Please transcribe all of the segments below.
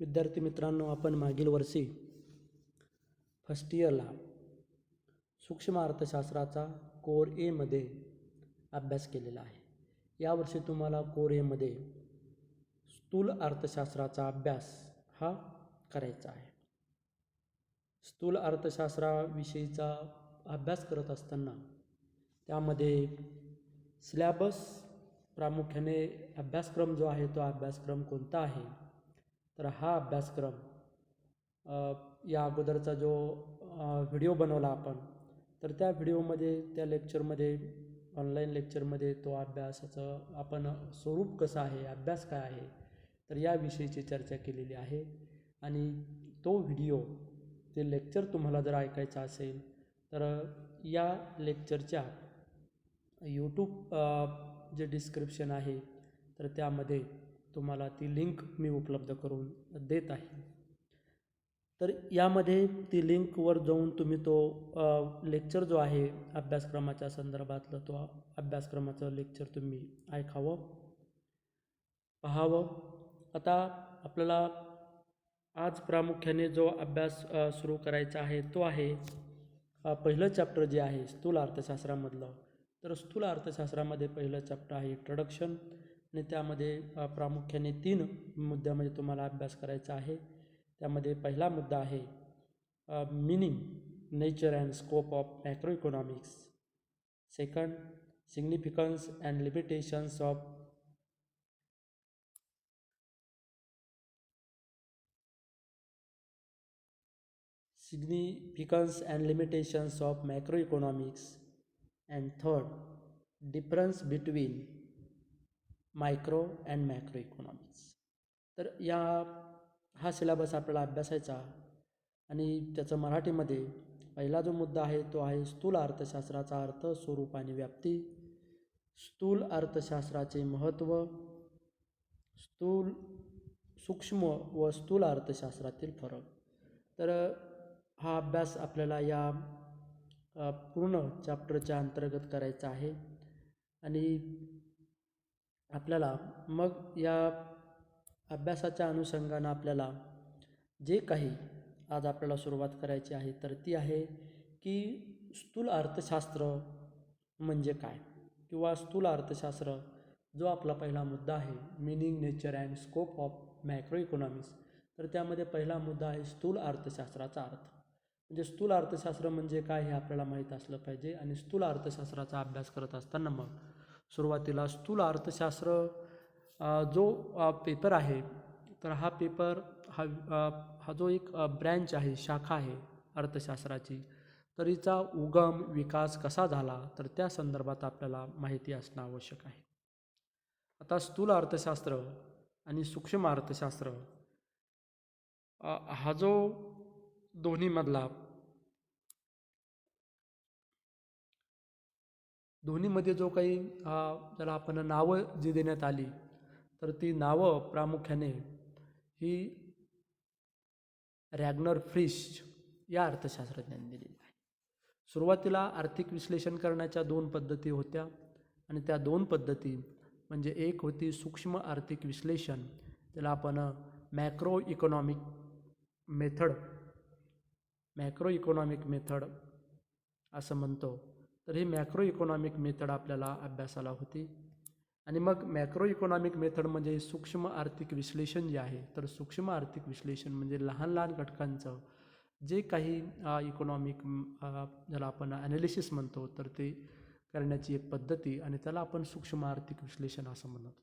विद्यार्थी मित्रांनो, आपण मागील वर्षी फर्स्ट इयरला सूक्ष्म अर्थशास्त्राचा कोर एमध्ये अभ्यास केलेला आहे. यावर्षी तुम्हाला कोर एमध्ये स्थूल अर्थशास्त्राचा अभ्यास हा करायचा आहे. स्थूल अर्थशास्त्राविषयीचा अभ्यास करत असताना त्यामध्ये सिलॅबस प्रामुख्याने अभ्यासक्रम जो आहे तो अभ्यासक्रम कोणता आहे, तर हा अभ्यासक्रम या अगोदरचा जो व्हिडिओ बनवला आपण, तर त्या व्हिडिओमध्ये त्या लेक्चरमध्ये ऑनलाईन लेक्चरमध्ये तो अभ्यासाचं आपण स्वरूप कसं आहे, अभ्यास काय आहे, तर याविषयीची चर्चा केलेली आहे. आणि तो व्हिडिओ ते लेक्चर तुम्हाला जर ऐकायचं असेल तर या लेक्चरच्या यूट्यूब जे डिस्क्रिप्शन आहे तर त्यामध्ये तुम्हाला ती लिंक मी उपलब्ध करून देत आहे. तर यामध्ये ती लिंकवर जाऊन तुम्ही तो लेक्चर जो आहे अभ्यासक्रमाच्या संदर्भातलं तो अभ्यासक्रमाचं लेक्चर तुम्ही ऐकावं, पाहावं. आता आपल्याला आज प्रामुख्याने जो अभ्यास सुरू करायचा आहे तो आहे पहिलं चॅप्टर जे आहे स्थूल अर्थशास्त्रामधलं. तर स्थूल अर्थशास्त्रामध्ये पहिलं चॅप्टर आहे इंट्रोडक्शन आणि त्यामध्ये प्रामुख्याने 3 मुद्द्यामध्ये तुम्हाला अभ्यास करायचा आहे. त्यामध्ये पहिला मुद्दा आहे meaning, nature and scope of macro economics. Second, significance and limitations of macro economics. And third, difference between micro and macro economics. तर हा सिलेबस आपल्याला अभ्यासायचा आणि त्याचं मराठीमध्ये पहिला जो मुद्दा आहे तो आहे स्थूल अर्थशास्त्राचा अर्थ, स्वरूप आणि व्याप्ती, स्थूल अर्थशास्त्राचे महत्त्व, सूक्ष्म व स्थूल अर्थशास्त्रातील फरक. तर हा अभ्यास आपल्याला या पूर्ण चॅप्टरच्या अंतर्गत करायचा आहे. आणि आपल्याला मग या अभ्यासाच्या अनुषंगानं आपल्याला जे काही आज आपल्याला सुरुवात करायची आहे तर ती आहे की स्थूल अर्थशास्त्र म्हणजे काय, किंवा स्थूल अर्थशास्त्र जो आपला पहिला मुद्दा आहे meaning, nature and scope of macro economics. तर त्यामध्ये पहिला मुद्दा आहे स्थूल अर्थशास्त्राचा अर्थ. म्हणजे स्थूल अर्थशास्त्र म्हणजे काय हे आपल्याला माहीत असलं पाहिजे. आणि स्थूल अर्थशास्त्राचा अभ्यास करत असताना मग सुरुवातीला स्थूल अर्थशास्त्र जो पेपर आहे तर हा पेपर हा जो एक ब्रँच आहे, शाखा आहे अर्थशास्त्राची, तर हिचा उगम विकास कसा झाला तर त्या संदर्भात आपल्याला माहिती असणं आवश्यक आहे. आता स्थूल अर्थशास्त्र आणि सूक्ष्म अर्थशास्त्र हा जो दोन्हीमध्ये जो काही त्याला आपण नावं जी देण्यात आली तर ती नावं प्रामुख्याने ही रॅग्नर फ्रिश या अर्थशास्त्रज्ञांनी दिलेली आहे. सुरुवातीला आर्थिक विश्लेषण करण्याच्या 2 पद्धती होत्या आणि त्या 2 पद्धती म्हणजे एक होती सूक्ष्म आर्थिक विश्लेषण, त्याला आपण मॅक्रो इकॉनॉमिक मेथड असं म्हणतो. तर ही मॅक्रो इकॉनॉमिक मेथड आपल्याला अभ्यासाला होती. आणि मग मॅक्रो इकॉनॉमिक मेथड म्हणजे सूक्ष्म आर्थिक विश्लेषण जे आहे, तर सूक्ष्म आर्थिक विश्लेषण म्हणजे लहान लहान घटकांचं जे काही इकॉनॉमिक ज्याला आपण ॲनालिसिस म्हणतो तर ते करण्याची एक पद्धती, आणि त्याला आपण सूक्ष्म आर्थिक विश्लेषण असं म्हणतो.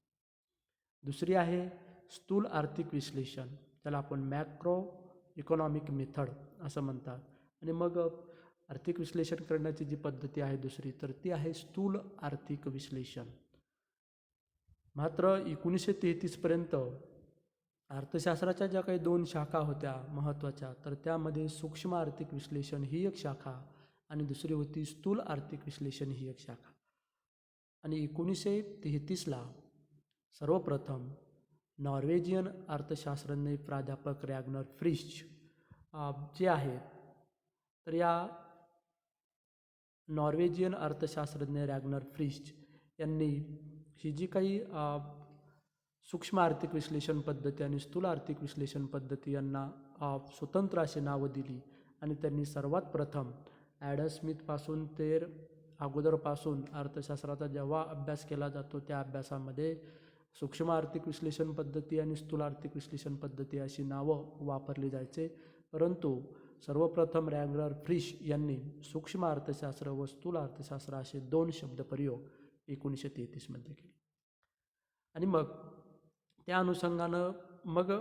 दुसरी आहे स्थूल आर्थिक विश्लेषण, त्याला आपण मॅक्रो इकॉनॉमिक मेथड असं म्हणतात. आणि मग आर्थिक विश्लेषण करण्याची जी पद्धती आहे दुसरी तर ती आहे स्थूल आर्थिक विश्लेषण. मात्र 1933पर्यंत अर्थशास्त्राच्या ज्या काही 2 शाखा होत्या महत्त्वाच्या, तर त्यामध्ये सूक्ष्म आर्थिक विश्लेषण ही एक शाखा आणि दुसरी होती स्थूल आर्थिक विश्लेषण ही एक शाखा. आणि 1933ला सर्वप्रथम नॉर्वेजियन अर्थशास्त्रज्ञ प्राध्यापक रॅग्नर फ्रिश जे आहेत, तर या नॉर्वेजियन अर्थशास्त्रज्ञ रॅग्नर फ्रिश यांनी ही जी काही सूक्ष्म आर्थिक विश्लेषण पद्धती आणि स्थूल आर्थिक विश्लेषण पद्धती यांना स्वतंत्र अशी नावं दिली आणि त्यांनी सर्वात प्रथम ॲडम स्मिथपासून ते अगोदरपासून अर्थशास्त्राचा जेव्हा अभ्यास केला जातो त्या अभ्यासामध्ये सूक्ष्म आर्थिक विश्लेषण पद्धती आणि स्थूल आर्थिक विश्लेषण पद्धती अशी नावं वापरली जायचे. परंतु सर्वप्रथम रॅग्नर फ्रिश यांनी सूक्ष्म अर्थशास्त्र व स्थूल अर्थशास्त्र असे 2 शब्दप्रयोग 1933मध्ये केले. आणि मग त्या अनुषंगानं मग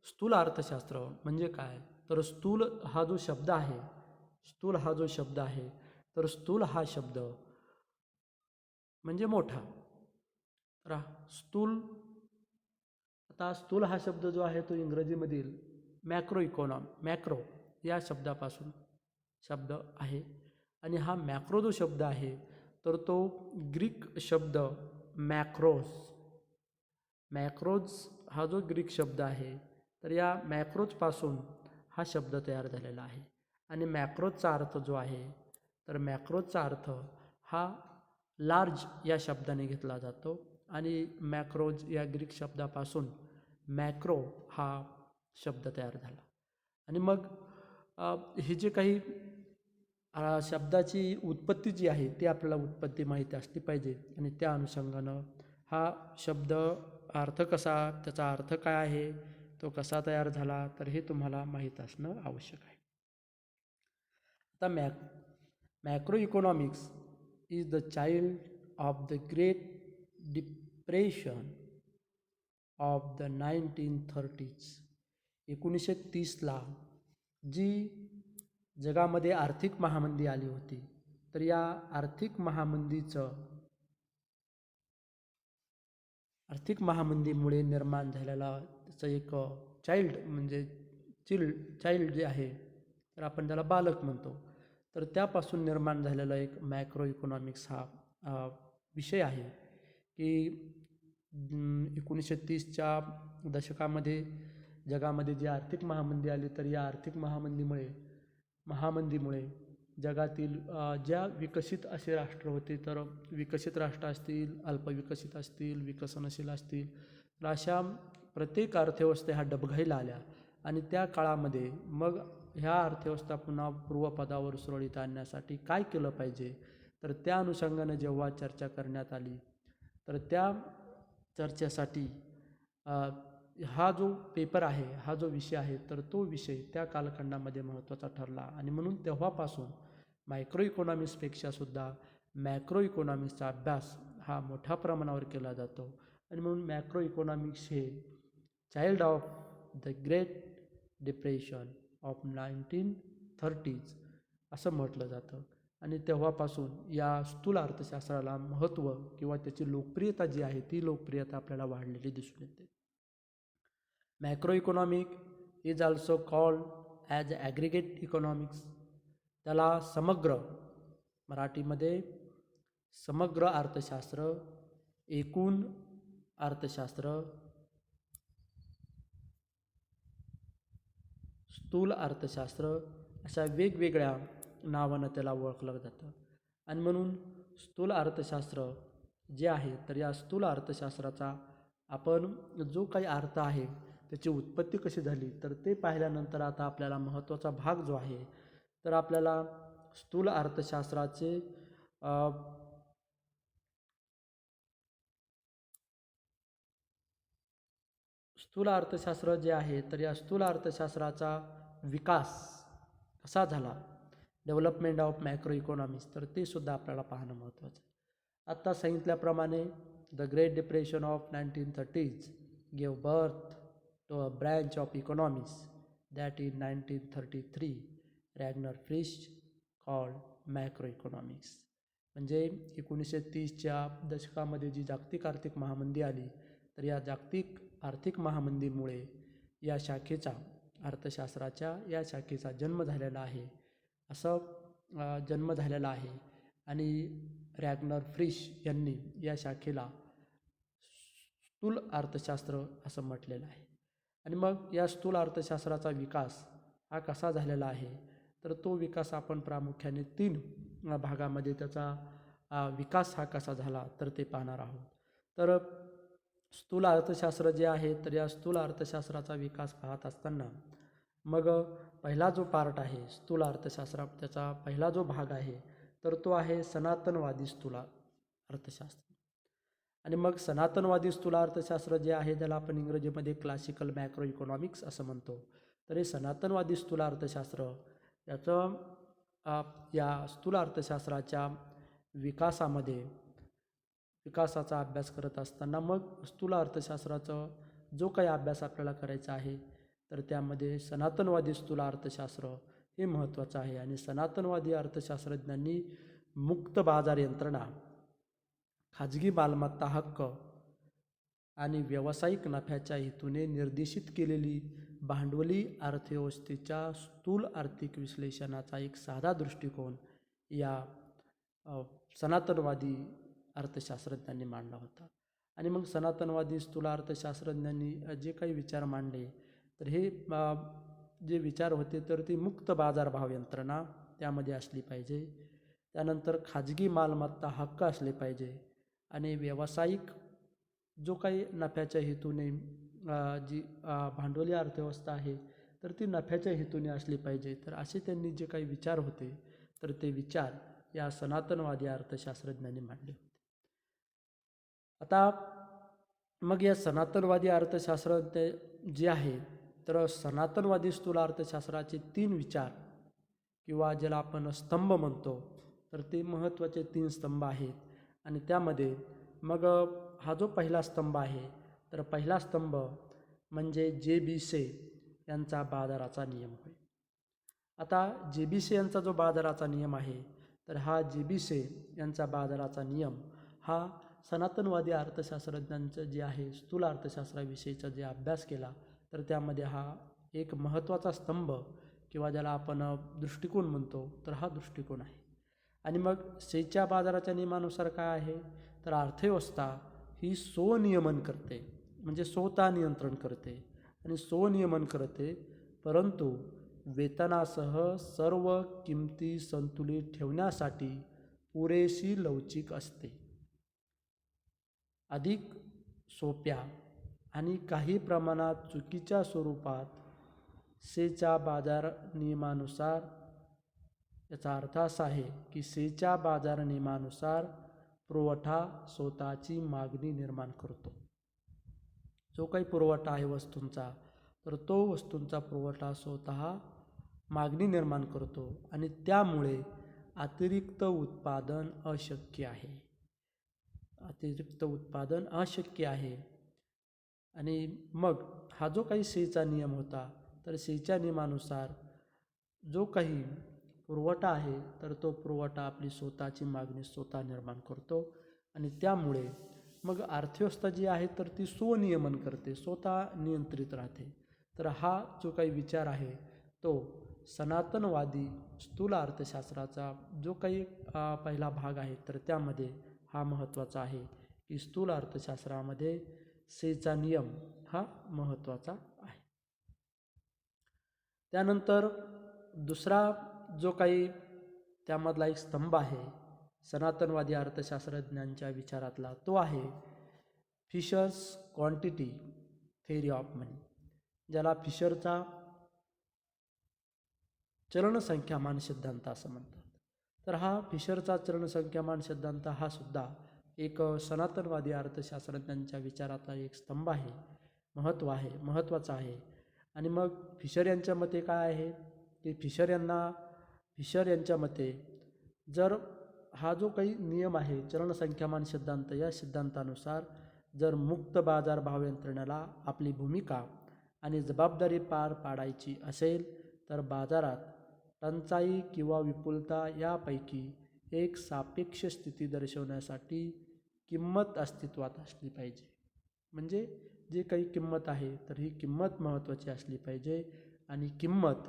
स्थूल अर्थशास्त्र म्हणजे काय, तर स्थूल हा जो शब्द आहे तर स्थूल हा शब्द म्हणजे मोठा. तर स्थूल हा शब्द जो आहे तो इंग्रजीमधील मॅक्रो या शब्दापासून शब्द आहे. आणि हा मॅक्रो जो शब्द आहे तर तो ग्रीक शब्द मॅक्रोज हा जो ग्रीक शब्द आहे तर या मॅक्रोजपासून हा शब्द तयार झालेला आहे. आणि मॅक्रोजचा अर्थ जो आहे तर मॅक्रोजचा अर्थ हा लार्ज या शब्दाने घेतला जातो. आणि मॅक्रोज या ग्रीक शब्दापासून मॅक्रो हा शब्द तयार झाला. आणि मग हे जे काही शब्दाची उत्पत्ती जी आहे ती आपल्याला उत्पत्ती माहिती असली पाहिजे. आणि त्या अनुषंगानं हा शब्द त्याचा अर्थ काय आहे, तो कसा तयार झाला, तर हे तुम्हाला माहीत असणं आवश्यक आहे. आता macro economics is the child of the great depression of the 1930s. 1930ला जी जगामध्ये आर्थिक महामंदी आली होती तर या आर्थिक महामंदीमुळे निर्माण झालेला त्याचं एक चाइल्ड जे आहे तर आपण त्याला बालक म्हणतो. तर त्यापासून निर्माण झालेला एक मॅक्रो इकॉनॉमिक्स हा विषय आहे की 1930च्या दशकामध्ये जगामध्ये जी आर्थिक महामंदी आली तर या आर्थिक महामंदीमुळे जगातील ज्या विकसित असे राष्ट्र होते तर विकसित राष्ट्र असतील, अल्पविकसित असतील, विकसनशील असतील, तर अशा प्रत्येक अर्थव्यवस्था ह्या डबघाईला आल्या. आणि त्या काळामध्ये मग ह्या अर्थव्यवस्था पुन्हा पूर्वपदावर सुरळीत आणण्यासाठी काय केलं पाहिजे, तर त्या अनुषंगानं जेव्हा चर्चा करण्यात आली तर त्या चर्चेसाठी हा जो पेपर आहे, हा जो विषय आहे तर तो विषय त्या कालखंडामध्ये महत्त्वाचा ठरला. आणि म्हणून तेव्हापासून मायक्रो इकॉनॉमिक्सपेक्षा सुद्धा मॅक्रो इकॉनॉमिक्सचा अभ्यास हा मोठ्या प्रमाणावर केला जातो. आणि म्हणून मॅक्रो इकॉनॉमिक्स हे child of the great depression of 1930s असं म्हटलं जातं. आणि तेव्हापासून या स्थूल अर्थशास्त्राला महत्त्व किंवा त्याची लोकप्रियता जी आहे ती लोकप्रियता आपल्याला वाढलेली दिसून येते. Macro economic is also called as aggregate economics. त्याला मराठीमध्ये समग्र अर्थशास्त्र, एकूण अर्थशास्त्र, स्थूल अर्थशास्त्र अशा वेगवेगळ्या नावानं त्याला ओळखलं जातं. आणि म्हणून स्थूल अर्थशास्त्र जे आहे तर या स्थूल अर्थशास्त्राचा आपण जो काही अर्थ आहे त्याची उत्पत्ती कशी झाली तर ते पाहिल्यानंतर आता आपल्याला महत्त्वाचा भाग जो आहे तर आपल्याला स्थूल अर्थशास्त्राचे स्थूल अर्थशास्त्र जे आहे तर या स्थूल अर्थशास्त्राचा विकास कसा झाला, डेव्हलपमेंट ऑफ मॅक्रो इकॉनॉमिक्स, तर ते सुद्धा आपल्याला पाहणं महत्त्वाचं आहे. आत्ता सांगितल्याप्रमाणे the great depression of 1930s gave birth to a branch of economics that in 1933 रॅग्नर फ्रिश called macroeconomics. म्हणजे 1930च्या दशकामध्ये जी जागतिक आर्थिक महामंदी आली तर या जागतिक आर्थिक महामंदीमुळे या अर्थशास्त्राच्या या शाखेचा जन्म झालेला आहे. आणि रॅग्नर फ्रिश यांनी या शाखेला स्थूल अर्थशास्त्र असं म्हटलेलं आहे. आणि मग या स्थूल अर्थशास्त्राचा विकास हा कसा झालेला आहे तर तो विकास आपण प्रामुख्याने 3 भागामध्ये त्याचा विकास हा कसा झाला तर ते पाहणार आहोत. तर स्थूल अर्थशास्त्र जे आहे तर या स्थूल अर्थशास्त्राचा विकास पाहत असताना मग पहिला जो पार्ट आहे स्थूल अर्थशास्त्र, त्याचा पहिला जो भाग आहे तर तो आहे सनातनवादी स्थूल अर्थशास्त्र. आणि मग सनातनवादी स्थूल अर्थशास्त्र जे आहे त्याला आपण इंग्रजीमध्ये क्लासिकल मॅक्रो इकॉनॉमिक्स असं म्हणतो. तर हे सनातनवादी स्थूल अर्थशास्त्र याचं या स्थूल अर्थशास्त्राच्या विकासाचा अभ्यास करत असताना मग स्थूल अर्थशास्त्राचा जो काही अभ्यास आपल्याला करायचा आहे तर त्यामध्ये सनातनवादी स्थूल अर्थशास्त्र हे महत्त्वाचं आहे. आणि सनातनवादी अर्थशास्त्रज्ञांनी मुक्त बाजार यंत्रणा, खाजगी मालमत्ता हक्क आणि व्यावसायिक नफ्याच्या हेतूने निर्देशित केलेली भांडवली अर्थव्यवस्थेच्या स्थूल आर्थिक विश्लेषणाचा एक साधा दृष्टिकोन या सनातनवादी अर्थशास्त्रज्ञांनी मांडला होता. आणि मग सनातनवादी स्थूल अर्थशास्त्रज्ञांनी जे काही विचार मांडले तर हे जे विचार होते तर ती मुक्त बाजार भाव यंत्रणा त्यामध्ये असली पाहिजे. त्यानंतर खाजगी मालमत्ता हक्क असले पाहिजे आणि व्यावसायिक जो काही नफ्याच्या हेतूने जी भांडवली अर्थव्यवस्था आहे तर ती नफ्याच्या हेतूने असली पाहिजे. तर असे त्यांनी जे काही विचार होते तर ते विचार या सनातनवादी अर्थशास्त्रज्ञांनी मांडले होते. आता मग या सनातनवादी अर्थशास्त्र जे आहे तर सनातनवादी स्थूल अर्थशास्त्राचे 3 विचार किंवा ज्याला आपण स्तंभ म्हणतो तर ते महत्त्वाचे 3 स्तंभ आहेत. आणि त्यामध्ये मग हा जो पहिला स्तंभ आहे तर पहिला स्तंभ म्हणजे जे.बी.से यांचा बाजाराचा नियम होय. आता जे.बी.से यांचा जो बाजाराचा नियम आहे तर हा जे.बी.से यांचा बाजाराचा नियम हा सनातनवादी अर्थशास्त्रज्ञांचं जे आहे स्थूल अर्थशास्त्राविषयीचा जे अभ्यास केला तर त्यामध्ये हा एक महत्त्वाचा स्तंभ किंवा ज्याला आपण दृष्टिकोन म्हणतो तर हा दृष्टिकोन आहे. आणि मग सेच्या बाजाराच्या नियमानुसार काय आहे तर अर्थव्यवस्था ही स्वनियमन करते, म्हणजे स्वतः नियंत्रण करते आणि स्वनियमन करते, परंतु वेतनासह सर्व किमती संतुलित ठेवण्यासाठी पुरेशी लवचिक असते. अधिक सोप्या आणि काही प्रमाणात चुकीच्या स्वरूपात सेच्या बाजार नियमानुसार, याचा अर्थ असा आहे की सेच्या बाजार नियमानुसार पुरवठा स्वतःची मागणी निर्माण करतो. जो काही पुरवठा आहे वस्तूंचा तर तो वस्तूंचा पुरवठा स्वतः मागणी निर्माण करतो आणि त्यामुळे अतिरिक्त उत्पादन अशक्य आहे. आणि मग हा जो काही सेचा नियम होता तर सेच्या नियमानुसार जो काही पुरवठा आहे तर तो पुरवठा आपली स्वतःची मागणी स्वतः निर्माण करतो आणि त्यामुळे मग अर्थव्यवस्था जी आहे तर ती स्वनियमन करते, स्वतः नियंत्रित राहते. तर हा जो काही विचार आहे तो सनातनवादी स्थूल अर्थशास्त्राचा जो काही पहिला भाग आहे तर त्यामध्ये हा महत्त्वाचा आहे की स्थूल अर्थशास्त्रामध्ये सेचा नियम हा महत्त्वाचा आहे. त्यानंतर दुसरा जो काही त्यामधला एक स्तंभ आहे सनातनवादी अर्थशास्त्रज्ञांच्या विचारातला तो आहे फिशर्स क्वांटिटी थेअरी ऑफ मनी, ज्याला फिशरचा चलनसंख्यामान सिद्धांत असं म्हणतात. तर हा फिशरचा चलनसंख्यामान सिद्धांत हा सुद्धा एक सनातनवादी अर्थशास्त्रज्ञांच्या विचारातला एक स्तंभ आहे, महत्त्वाचा आहे. आणि मग फिशर यांच्या मते काय आहे की फिशर यांच्या मते जर हा जो काही नियम आहे चलनसंख्यामान सिद्धांत, या सिद्धांतानुसार जर मुक्त बाजार भाव यंत्रणेला आपली भूमिका आणि जबाबदारी पार पाडायची असेल तर बाजारात टंचाई किंवा विपुलता यापैकी एक सापेक्ष स्थिती दर्शवण्यासाठी किंमत अस्तित्वात असली पाहिजे. म्हणजे जे काही किंमत आहे तर ही किंमत महत्त्वाची असली पाहिजे. आणि किंमत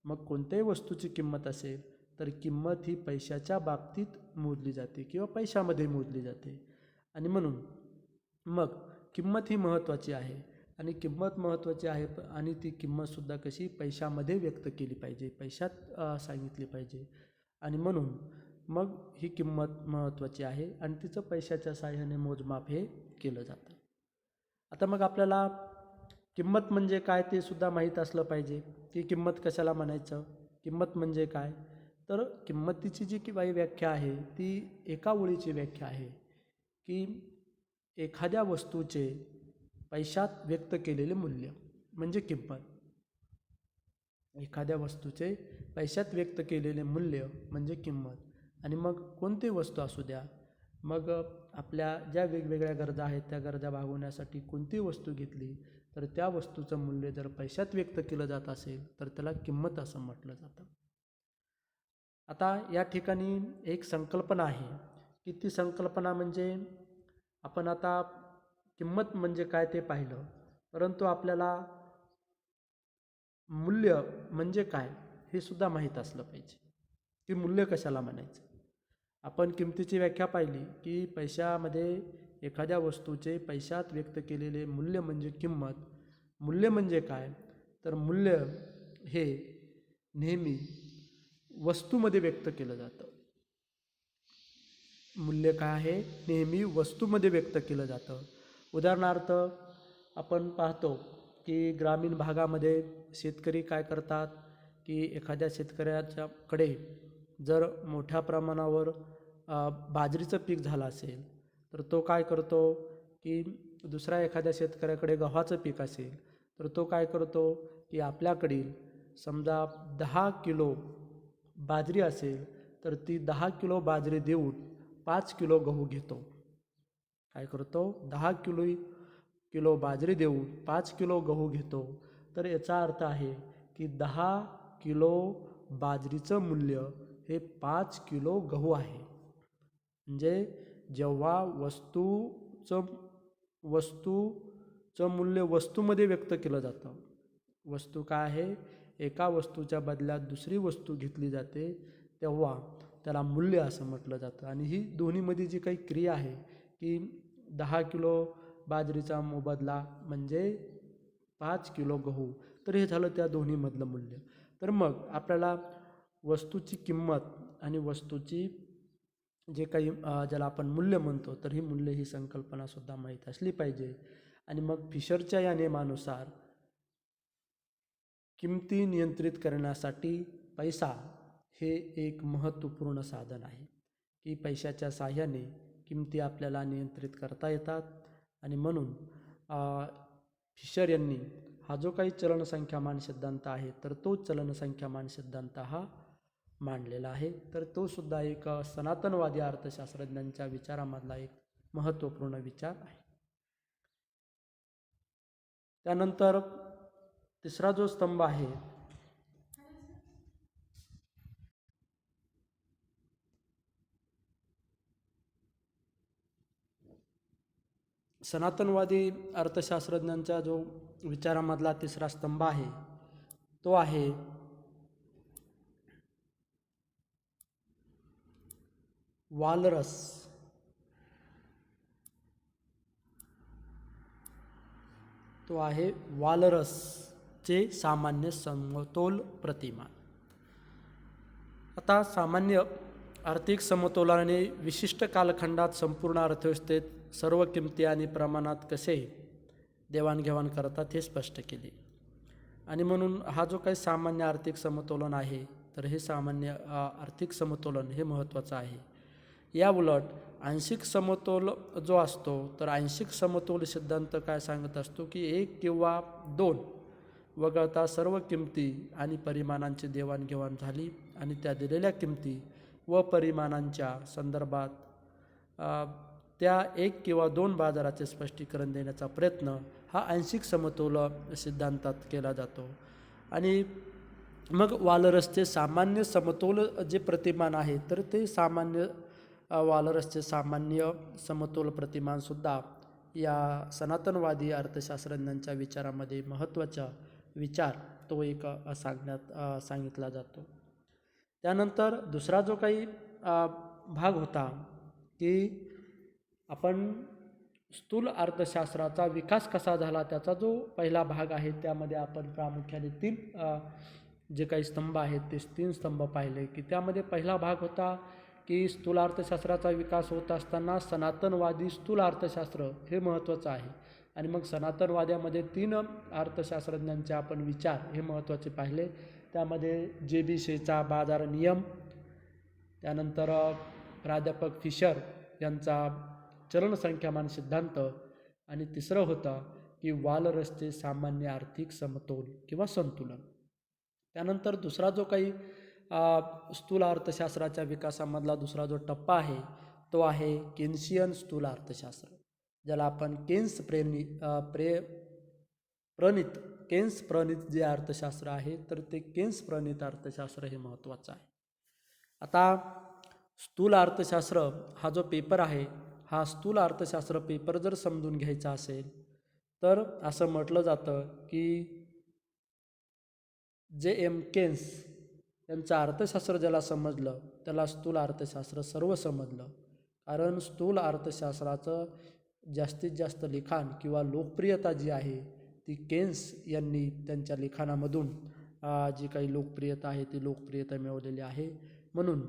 मग कोणत्याही वस्तूची किंमत असेल तर किंमत ही पैशाच्या बाबतीत मोजली जाते किंवा पैशामध्ये मोजली जाते. आणि म्हणून मग किंमत ही महत्त्वाची आहे आणि किंमत महत्त्वाची आहे आणि ती किंमतसुद्धा कशी पैशामध्ये व्यक्त केली पाहिजे, पैशात सांगितली पाहिजे. आणि म्हणून मग ही किंमत महत्त्वाची आहे आणि तिचं पैशाच्या साहाय्याने मोजमाप हे केलं जातं. आता मग आपल्याला किंमत म्हणजे काय ते सुद्धा माहीत असलं पाहिजे की किंमत कशाला म्हणायचं, किंमत म्हणजे काय. तर किंमतीची जी की बाई व्याख्या आहे ती एका ओळीची व्याख्या आहे की एखाद्या वस्तूचे पैशात व्यक्त केलेले मूल्य म्हणजे किंमत. एखाद्या वस्तूचे पैशात व्यक्त केलेले मूल्य म्हणजे किंमत. आणि मग कोणती वस्तू असू द्या, मग आपल्या ज्या वेगवेगळ्या गरजा आहेत त्या गरजा भागवण्यासाठी कोणती वस्तू घेतली तर त्या वस्तूचं मूल्य जर पैशात व्यक्त केलं जात असेल तर त्याला किंमत असं म्हटलं जातं. आता या ठिकाणी एक संकल्पना आहे की ती संकल्पना म्हणजे आपण आता किंमत म्हणजे काय ते पाहिलं, परंतु आपल्याला मूल्य म्हणजे काय हे सुद्धा माहीत असलं पाहिजे की मूल्य कशाला म्हणायचं. आपण किमतीची व्याख्या पाहिली की पैशामध्ये एखाद्या वस्तूचे पैशात व्यक्त केलेले मूल्य म्हणजे किंमत. मूल्य म्हणजे काय, तर मूल्य हे नेहमी वस्तूमध्ये व्यक्त केलं जातं. मूल्य काय आहे, नेहमी वस्तूमध्ये व्यक्त केलं जातं. उदाहरणार्थ आपण पाहतो की ग्रामीण भागामध्ये शेतकरी काय करतात की एखाद्या शेतकऱ्याच्याकडे जर मोठ्या प्रमाणावर बाजरीचं पीक झालं असेल तर तो काय करतो की दुसऱ्या एखाद्या शेतकऱ्याकडे गव्हाचं पीक असेल तर तो काय करतो की आपल्याकडील समजा 10 किलो बाजरी असेल तर ती 10 किलो बाजरी देऊन 5 किलो गहू घेतो. काय करतो, 10 किलो बाजरी देऊन 5 किलो गहू घेतो. तर याचा अर्थ आहे की 10 किलो बाजरीचं मूल्य हे 5 किलो गहू आहे. म्हणजे जेव्हा वस्तूचं मूल्य वस्तूमध्ये व्यक्त केलं जातं, वस्तू काय आहे, एका वस्तूच्या बदल्यात दुसरी वस्तू घेतली जाते तेव्हा त्याला मूल्य असं म्हटलं जातं. आणि ही दोन्हीमध्ये जी काही क्रिया आहे की 10 किलो बाजरीचा मोबदला म्हणजे 5 किलो गहू, तर हे झालं त्या दोन्हीमधलं मूल्य. तर मग आपल्याला वस्तूची किंमत आणि वस्तूची जे काही ज्याला आपण मूल्य म्हणतो तर ही मूल्य ही संकल्पनासुद्धा माहीत असली पाहिजे. आणि मग फिशरच्या या नियमानुसार किमती नियंत्रित करण्यासाठी पैसा हे एक महत्त्वपूर्ण साधन आहे की पैशाच्या साहाय्याने किमती आपल्याला नियंत्रित करता येतात. आणि म्हणून फिशर यांनी हा जो काही चलनसंख्यामान सिद्धांत आहे तर तो चलनसंख्यामान सिद्धांत हा मांडलेला आहे. तर तो सुद्धा एक सनातनवादी अर्थशास्त्रज्ञांच्या विचारामधला एक महत्त्वपूर्ण विचार आहे. त्यानंतर तिसरा जो स्तंभ आहे सनातनवादी अर्थशास्त्रज्ञांचा जो विचारामधला तिसरा स्तंभ आहे तो आहे वालरस. तो आहे वालरसचे सामान्य समतोल प्रतिमान. आता सामान्य आर्थिक समतोलाने विशिष्ट कालखंडात संपूर्ण अर्थव्यवस्थेत सर्व किमती आणि प्रमाणात कसे देवाणघेवाण करतात हे स्पष्ट केले. आणि म्हणून हा जो काही सामान्य आर्थिक समतोलन आहे तर हे सामान्य आर्थिक समतोलन हे महत्त्वाचं आहे. या उलट आंशिक समतोल जो असतो तर आंशिक समतोल सिद्धांत काय सांगत असतो की 1 किंवा 2 वगळता सर्व किमती आणि परिमाणांची देवाणघेवाण झाली आणि त्या दिलेल्या किमती व परिमाणांच्या संदर्भात त्या 1 किंवा 2 बाजाराचे स्पष्टीकरण देण्याचा प्रयत्न हा आंशिक समतोल सिद्धांतात केला जातो. आणि मग वालरसचे सामान्य समतोल जे प्रतिमान आहे तर ते वालरसचे सामान्य समतोल प्रतिमानसुद्धा या सनातनवादी अर्थशास्त्रज्ञांच्या विचारामध्ये महत्त्वाचा विचार तो एक सांगितला जातो. त्यानंतर दुसरा जो काही भाग होता की आपण स्थूल अर्थशास्त्राचा विकास कसा झाला त्याचा जो पहिला भाग आहे त्यामध्ये आपण प्रामुख्याने 3 जे काही स्तंभ आहेत ते 3 स्तंभ पाहिले की त्यामध्ये पहिला भाग होता की स्थूल अर्थशास्त्राचा विकास होत असताना सनातनवादी स्थूल अर्थशास्त्र हे महत्त्वाचं आहे. आणि मग सनातनवाद्यामध्ये 3 अर्थशास्त्रज्ञांचे आपण विचार हे महत्त्वाचे पाहिले. त्यामध्ये जे.बी. शेचा बाजार नियम, त्यानंतर प्राध्यापक फिशर यांचा चलनसंख्यामान सिद्धांत, आणि तिसरं होतं की वालरसचे सामान्य आर्थिक समतोल किंवा संतुलन. त्यानंतर दुसरा जो काही स्थूल अर्थशास्त्राच्या विकासामधला दुसरा जो टप्पा आहे तो आहे केन्शियन स्थूल अर्थशास्त्र, ज्याला आपण केन्स प्रणित जे अर्थशास्त्र आहे तर ते केन्स प्रणित अर्थशास्त्र हे महत्त्वाचं आहे. आता स्थूल अर्थशास्त्र हा जो पेपर आहे, हा स्थूल अर्थशास्त्र पेपर जर समजून घ्यायचा असेल तर असं म्हटलं जातं की J.M. केन्स यांचं अर्थशास्त्र ज्याला समजलं त्याला स्थूल अर्थशास्त्र सर्व समजलं. कारण स्थूल अर्थशास्त्राचं जास्तीत जास्त लिखाण किंवा लोकप्रियता जी आहे ती केन्स यांनी त्यांच्या लिखाणामधून जी काही लोकप्रियता आहे ती लोकप्रियता मिळवलेली आहे. म्हणून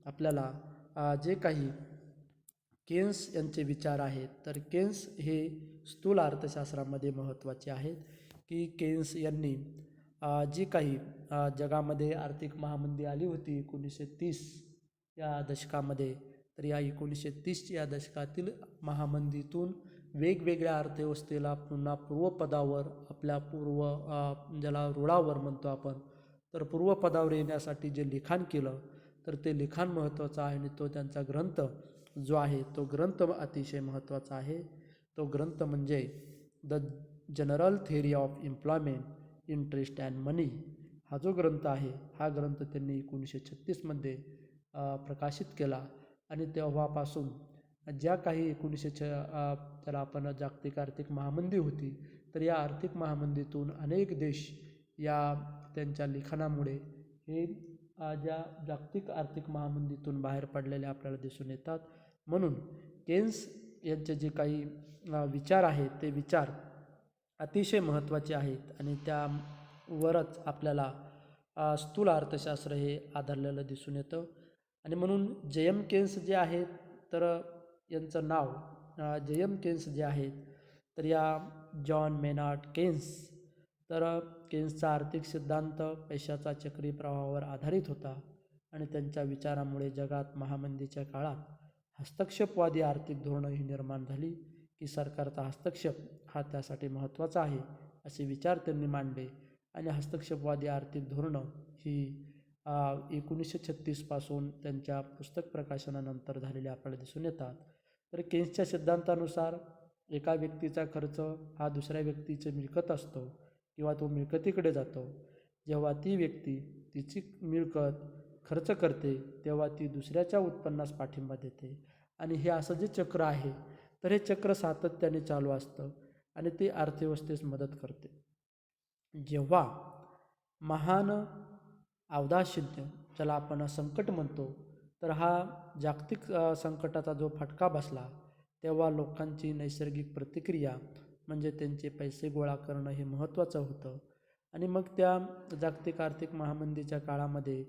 आपल्याला जे काही केन्स यांचे विचार आहेत तर केन्स हे स्थूल अर्थशास्त्रामध्ये महत्त्वाचे आहेत. की केन्स यांनी जी काही जगामध्ये आर्थिक महामंदी आली होती 1930 या दशकामध्ये, तर या 1930 या दशकातील महामंदीतून वेगवेगळ्या अर्थव्यवस्थेला पुन्हा पूर्वपदावर आपल्या ज्याला रुळावर म्हणतो आपण, तर पूर्वपदावर येण्यासाठी जे लिखाण केलं तर ते लिखाण महत्त्वाचं आहे. आणि तो त्यांचा ग्रंथ जो आहे तो ग्रंथ अतिशय महत्त्वाचा आहे. तो ग्रंथ म्हणजे the general theory of employment, interest and money हा जो ग्रंथ आहे हा ग्रंथ त्यांनी 1936मध्ये प्रकाशित केला. आणि तेव्हापासून ज्या काही त्याला आपण जागतिक आर्थिक महामंदी होती तर या आर्थिक महामंदीतून अनेक देश या त्यांच्या लिखाणामुळे हे ज्या जागतिक आर्थिक महामंदीतून बाहेर पडलेले आपल्याला दिसून येतात. म्हणून केन्स यांचे जे काही विचार आहेत ते विचार अतिशय महत्त्वाचे आहेत आणि त्यावरच आपल्याला स्थूल अर्थशास्त्र हे आधारलेलं दिसून येतं. आणि म्हणून J.M. केन्स जे आहेत तर यांचं नाव J.M. केन्स जे आहेत तर या जॉन मेनार्ड केन्स, तर केन्सचा आर्थिक सिद्धांत पैशाचा चक्री प्रवाहावर आधारित होता. आणि त्यांच्या विचारामुळे जगात महामंदीच्या काळात हस्तक्षेपवादी आर्थिक धोरणं ही निर्माण झाली की सरकारचा हस्तक्षेप हा त्यासाठी महत्त्वाचा आहे असे विचार त्यांनी मांडले. आणि हस्तक्षेपवादी आर्थिक धोरणं ही 1936 पासून त्यांच्या पुस्तक प्रकाशनानंतर झालेले आपल्याला दिसून येतात. तर केन्सच्या सिद्धांतानुसार एका व्यक्तीचा खर्च हा दुसऱ्या व्यक्तीची मिळकत असतो किंवा तो मिळकतीकडे जातो. जेव्हा ती व्यक्ती तिची मिळकत खर्च करते तेव्हा ती दुसऱ्याच्या उत्पन्नास पाठिंबा देते. आणि हे असं जे चक्र आहे तर हे चक्र सातत्याने चालू असतं आणि ते अर्थव्यवस्थेस मदत करते. जेव्हा महान अवदाशिन्य ज्याला आपण संकट म्हणतो तर हा जागतिक संकटाचा जो फटका बसला तेव्हा लोकांची नैसर्गिक प्रतिक्रिया म्हणजे त्यांचे पैसे गोळा करणं हे महत्त्वाचं होतं. आणि मग त्या जागतिक आर्थिक महामंदीच्या काळामध्ये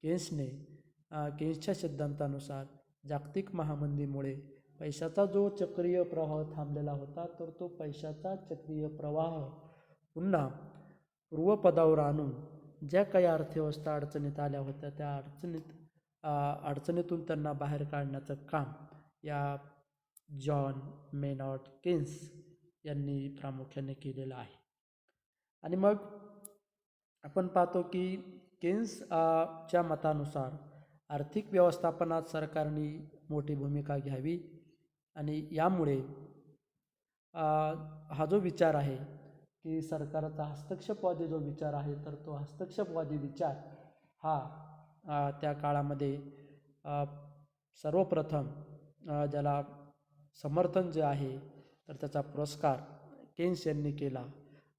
केन्सच्या सिद्धांतानुसार जागतिक महामंदीमुळे पैशाचा जो चक्रीय प्रवाह थांबलेला होता तर तो पैशाचा चक्रीय प्रवाह पुन्हा पूर्वपदावर आणून ज्या काही अर्थव्यवस्था अडचणीत आल्या होत्या त्या अडचणीतून त्यांना बाहेर काढण्याचं काम या जॉन मेनार्ड केन्स यांनी प्रामुख्याने केलेलं आहे. आणि मग आपण पाहतो की केन्सच्या मतानुसार आर्थिक व्यवस्थापनात सरकारने मोठी भूमिका घ्यावी. आणि यामुळे हा जो विचार आहे की सरकारचा हस्तक्षेपवादी जो विचार आहे तर तो हस्तक्षेपवादी विचार हा त्या काळामध्ये सर्वप्रथम ज्याला समर्थन जे आहे तर त्याचा पुरस्कार केन्स यांनी केला.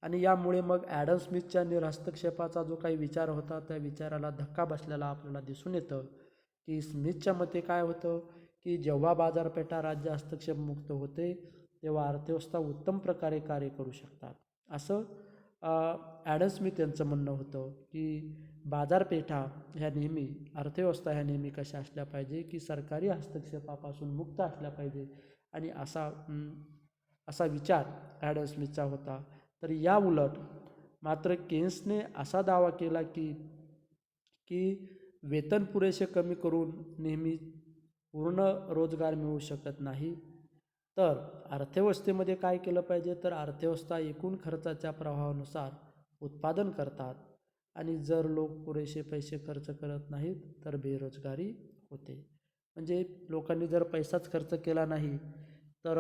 आणि यामुळे मग ॲडम स्मिथच्या हस्तक्षेपाचा जो काही विचार होता त्या विचाराला धक्का बसलेला आपल्याला दिसून येतं. की स्मिथच्या मते काय होतं की जेव्हा बाजारपेठा राज्य हस्तक्षेपमुक्त होते तेव्हा अर्थव्यवस्था उत्तम प्रकारे कार्य करू शकतात असं ॲडम स्मिथ यांचं म्हणणं होतं. की बाजारपेठा ह्या नेहमी अर्थव्यवस्था ह्या नेहमी कशा असल्या पाहिजे की सरकारी हस्तक्षेपापासून मुक्त असल्या पाहिजे. आणि असा असा विचार ॲडम स्मिथचा होता. तर या उलट मात्र केन्सने असा दावा केला की की वेतन पुरेसे कमी करून नेहमी पूर्ण रोजगार मिळू शकत नाही. तर अर्थव्यवस्थेमध्ये काय केलं पाहिजे, तर अर्थव्यवस्था एकूण खर्चाच्या प्रवाहानुसार उत्पादन करतात आणि जर लोक पुरेसे पैसे खर्च करत नाहीत तर बेरोजगारी होते. म्हणजे लोकांनी जर पैसाच खर्च केला नाही तर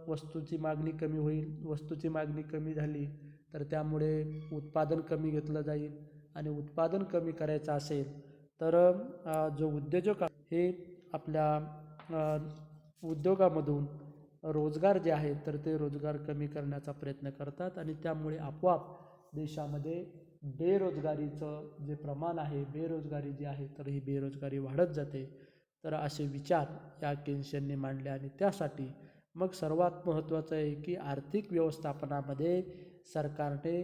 वस्तूची मागणी कमी होईल. वस्तूची मागणी कमी झाली तर त्यामुळे उत्पादन कमी घेतलं जाईल आणि उत्पादन कमी करायचं असेल तर जो उद्योजक हे आपल्या उद्योगामधून रोजगार जे आहेत तर ते रोजगार कमी करण्याचा प्रयत्न करतात आणि त्यामुळे आपोआप देशामध्ये बेरोजगारीचं जे प्रमाण आहे, बेरोजगारी जी आहे तर ही बेरोजगारी वाढत जाते. तर असे विचार या केन्स यांनी मांडले आणि त्यासाठी मग सर्वात महत्त्वाचं आहे की आर्थिक व्यवस्थापनामध्ये सरकारने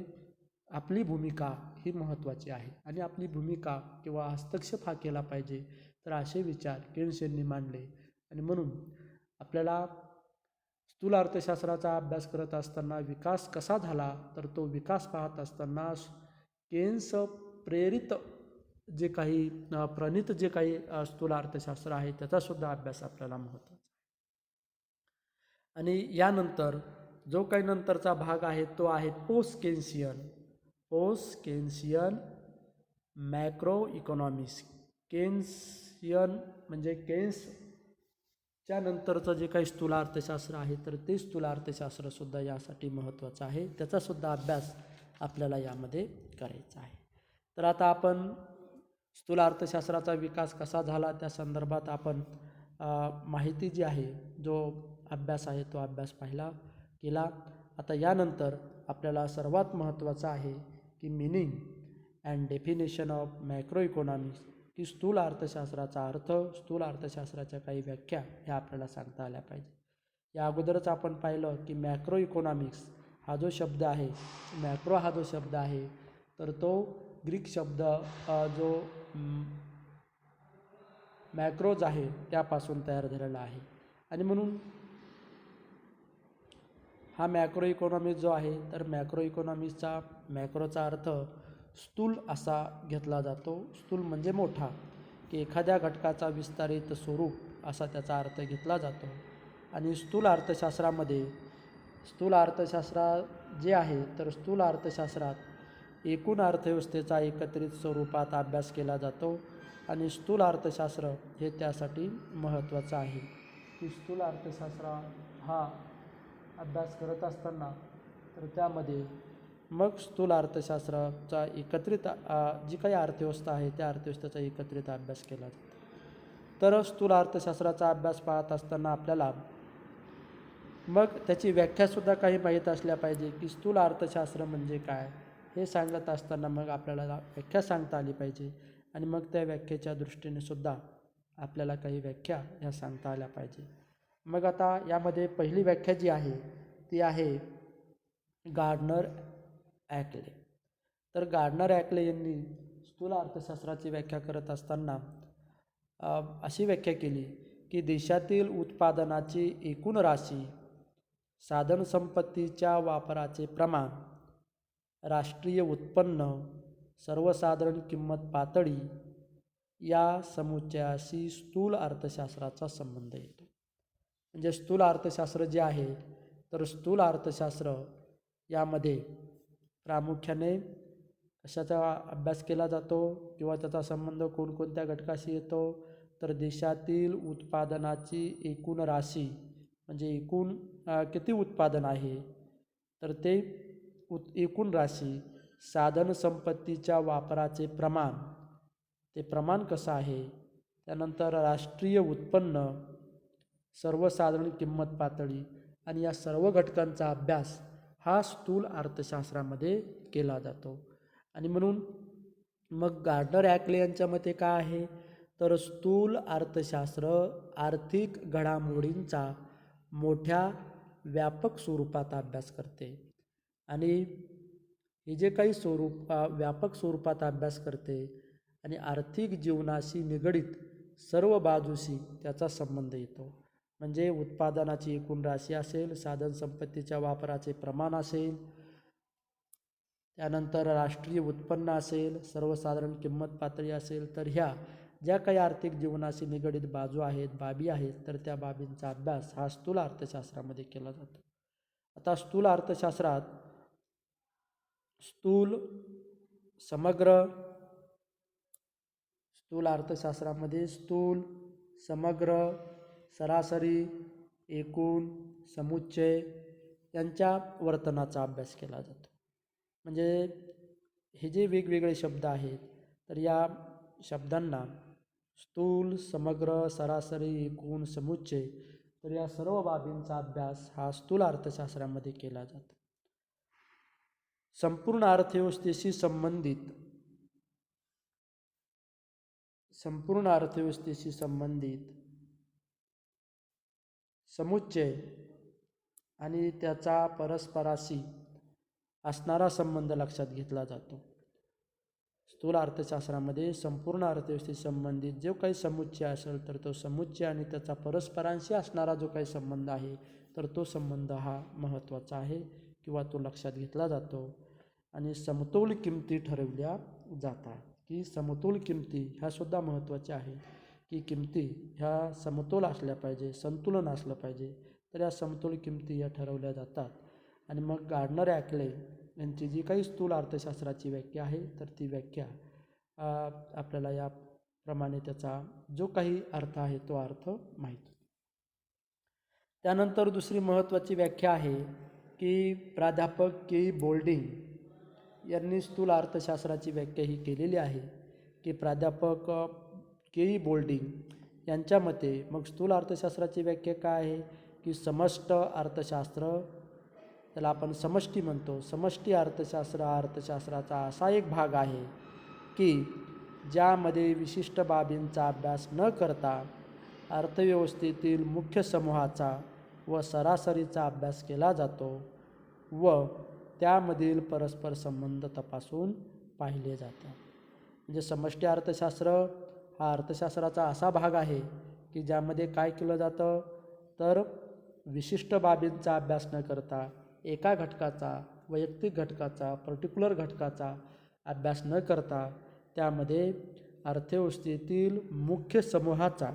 आपली भूमिका ही महत्त्वाची आहे आणि आपली भूमिका किंवा हस्तक्षेप हा केला पाहिजे. तर असे विचार केन्स यांनी मांडले आणि म्हणून आपल्याला स्थूल अर्थशास्त्राचा अभ्यास करत असताना विकास कसा झाला तर तो विकास पाहत असताना केन्स प्रेरित जे काही प्रणित जे काही स्थूल अर्थशास्त्र आहे त्याचासुद्धा अभ्यास आपल्याला महत्त्वाचा. आणि यानंतर जो काही नंतरचा भाग आहे तो आहे पोस्ट केन्सियन मॅक्रो इकॉनॉमिक्स. केन्सियन म्हणजे केन्सच्या नंतरचं जे काही स्थूल अर्थशास्त्र आहे तर ते स्थूल अर्थशास्त्रसुद्धा यासाठी महत्त्वाचं आहे. त्याचासुद्धा अभ्यास आपल्याला यामध्ये करायचा आहे. तर आता आपण स्थूल अर्थशास्त्राचा विकास कसा झाला त्या संदर्भात आपण माहिती जी आहे, जो अभ्यास आहे तो अभ्यास केला. आता यानंतर आपल्याला सर्वात महत्त्वाचं आहे की meaning and definition of macro economics, की स्थूल अर्थशास्त्राचा अर्थ, स्थूल अर्थशास्त्राच्या काही व्याख्या ह्या आपल्याला सांगता आल्या पाहिजे. या अगोदरच आपण पाहिलं की मॅक्रो इकॉनॉमिक्स हा जो शब्द आहे, मॅक्रो हा जो शब्द आहे तर तो ग्रीक शब्द जो मॅक्रोज आहे त्यापासून तयार झालेला आहे आणि म्हणून हा मॅक्रो इकॉनॉमिक्स जो आहे तर मॅक्रोचा अर्थ स्थूल असा घेतला जातो. स्थूल म्हणजे मोठा, की एखाद्या घटकाचा विस्तारित स्वरूप असा त्याचा अर्थ घेतला जातो. आणि स्थूल अर्थशास्त्र जे आहे तर स्थूल अर्थशास्त्रात एकूण अर्थव्यवस्थेचा एकत्रित स्वरूपात अभ्यास केला जातो आणि स्थूल अर्थशास्त्र हे त्यासाठी महत्त्वाचं आहे. की स्थूल अर्थशास्त्र हा अभ्यास करत असताना तर त्यामध्ये मग स्थूल अर्थशास्त्राचा एकत्रित जी काही अर्थव्यवस्था आहे त्या अर्थव्यवस्थेचा एकत्रित अभ्यास केला जातो. तर स्थूल अर्थशास्त्राचा अभ्यास पाहत असताना आपल्याला मग त्याची व्याख्यासुद्धा काही माहीत असल्या पाहिजे की स्थूल अर्थशास्त्र म्हणजे काय हे सांगत असताना मग आपल्याला व्याख्या सांगता आली पाहिजे आणि मग त्या व्याख्येच्या दृष्टीने सुद्धा आपल्याला काही व्याख्या ह्या सांगता आल्या पाहिजे. मग आता यामध्ये पहिली व्याख्या जी आहे ती आहे गार्डनर ॲक्ले. तर गार्डनर ॲक्ले यांनी स्थूल अर्थशास्त्राची व्याख्या करत असताना अशी व्याख्या केली की देशातील उत्पादनाची एकूण राशी, साधनसंपत्तीच्या वापराचे प्रमाण, राष्ट्रीय उत्पन्न, सर्वसाधारण किंमत पातळी या समुच्चयाशी स्थूल अर्थशास्त्राचा संबंध येतो. म्हणजे स्थूल अर्थशास्त्र जे आहे तर स्थूल अर्थशास्त्र यामध्ये प्रामुख्याने कशाचा अभ्यास केला जातो किंवा त्याचा संबंध कोणकोणत्या घटकाशी येतो तर देशातील उत्पादनाची एकूण राशी म्हणजे एकूण किती उत्पादन आहे तर ते एकूण राशी, साधनसंपत्तीच्या वापराचे प्रमाण, ते प्रमाण कसं आहे, त्यानंतर राष्ट्रीय उत्पन्न, सर्वसाधारण किंमत पातळी आणि या सर्व घटकांचा अभ्यास हा स्थूल अर्थशास्त्रामध्ये केला जातो. आणि म्हणून मग गार्डनर ॲक्ले यांच्या मते काय आहे तर स्थूल अर्थशास्त्र आर्थिक घडामोडींचा मोठ्या व्यापक स्वरूपात अभ्यास करते आणि हे जे काही व्यापक स्वरूपात अभ्यास करते आणि आर्थिक जीवनाशी निगडीत सर्व बाजूशी त्याचा संबंध येतो. म्हणजे उत्पादनाची एकूण राशी असेल, साधन संपत्तीच्या वापराचे प्रमाण असेल, त्यानंतर राष्ट्रीय उत्पन्न असेल, सर्वसाधारण किंमत पातळी असेल, तर ह्या ज्या काही आर्थिक जीवनाशी निगडित बाबी आहेत, तर त्या बाबींचा अभ्यास हा स्थूल अर्थशास्त्रामध्ये केला जातो. आता स्थूल अर्थशास्त्रात स्थूल अर्थशास्त्रामध्ये स्थूल, समग्र, सरासरी, एकूण, समुच्चय यांच्या वर्तनाचा अभ्यास केला जातो. म्हणजे हे जे वेगवेगळे शब्द आहेत, तर या शब्दांना स्थूल, समग्र, सरासरी, एकूण, समुच्चय, तर या सर्व बाबींचा अभ्यास हा स्थूल अर्थशास्त्रामध्ये केला जातो. संपूर्ण अर्थव्यवस्थेशी संबंधित समुच्चय आणि त्याचा परस्पराशी असणारा संबंध लक्षात घेतला जातो. स्थूल अर्थशास्त्रामध्ये संपूर्ण अर्थव्यवस्थेशी संबंधित जो काही समुच्चय असेल, तर तो समुच्चय आणि त्याचा परस्परांशी असणारा जो काही संबंध आहे, तर तो संबंध हा महत्त्वाचा आहे किंवा तो लक्षात घेतला जातो. आणि समतोल किमती ठरवल्या जातात, की समतोल किमती ह्या सुद्धा महत्त्वाच्या आहेत, की किमती ह्या समतोल असल्या पाहिजे, संतुलन असलं पाहिजे. तर या समतोल किमती या ठरवल्या जातात. आणि मग गार्डनर ॲक्ले यांची जी काही स्थूल अर्थशास्त्राची व्याख्या आहे, तर ती व्याख्या आपल्याला याप्रमाणे त्याचा जो काही अर्थ आहे तो अर्थ माहिती. त्यानंतर दुसरी महत्त्वाची व्याख्या आहे की प्राध्यापक के. बोल्डिंग यांनी स्थूल अर्थशास्त्राची व्याख्या ही केलेली आहे, की प्राध्यापक के. बोल्डिंग यांच्या मते मग स्थूल अर्थशास्त्राची व्याख्या काय आहे, की समष्ट अर्थशास्त्र, त्याला आपण समष्टी म्हणतो. समष्टी अर्थशास्त्र हा अर्थशास्त्राचा असा एक भाग आहे की ज्यामध्ये विशिष्ट बाबींचा अभ्यास न करता अर्थव्यवस्थेतील मुख्य समूहाचा व सरासरीचा अभ्यास केला जातो व त्यामधील परस्पर संबंध तपासून पाहिले जातात. म्हणजे समष्टी अर्थशास्त्र हा अर्थशास्त्राचा असा भाग आहे की ज्यामध्ये काय केलं जातं, तर विशिष्ट बाबींचा अभ्यास न करता एका घटकाचा, वैयक्तिक घटकाचा, पर्टिक्युलर घटकाचा अभ्यास न करता त्यामध्ये अर्थव्यवस्थेतील मुख्य समूहाचा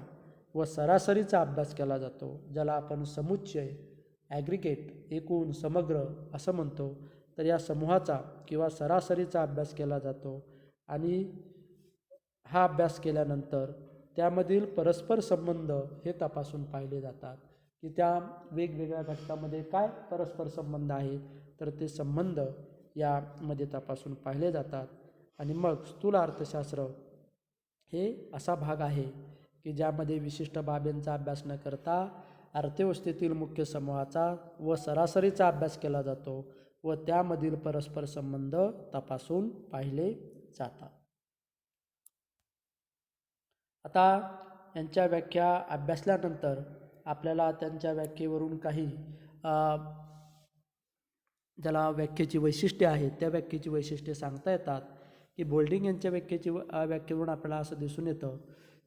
व सरासरीचा अभ्यास केला जातो, ज्याला आपण समुच्चय, ॲग्रिगेट, एकूण, समग्र असं म्हणतो. तर या समूहाचा किंवा सरासरीचा अभ्यास केला जातो आणि हा अभ्यास केल्यानंतर त्यामधील परस्पर संबंध हे तपासून पाहिले जातात, की त्या वेगवेगळ्या घटकामध्ये काय परस्पर संबंध आहेत, तर ते संबंध यामध्ये तपासून पाहिले जातात. आणि मग स्थूल अर्थशास्त्र हे असा भाग आहे की ज्यामध्ये विशिष्ट बाबींचा अभ्यास न करता अर्थव्यवस्थेतील मुख्य समूहाचा व सरासरीचा अभ्यास केला जातो व त्यामधील परस्पर संबंध तपासून पाहिले जातात. आता यांच्या व्याख्या अभ्यासल्यानंतर आपल्याला त्यांच्या व्याख्येवरून काही ज्याला व्याख्येची वैशिष्ट्ये आहेत त्या व्याख्येची वैशिष्ट्ये सांगता येतात. की बोल्डिंग यांच्या व्याख्येवरून आपल्याला असं दिसून येतं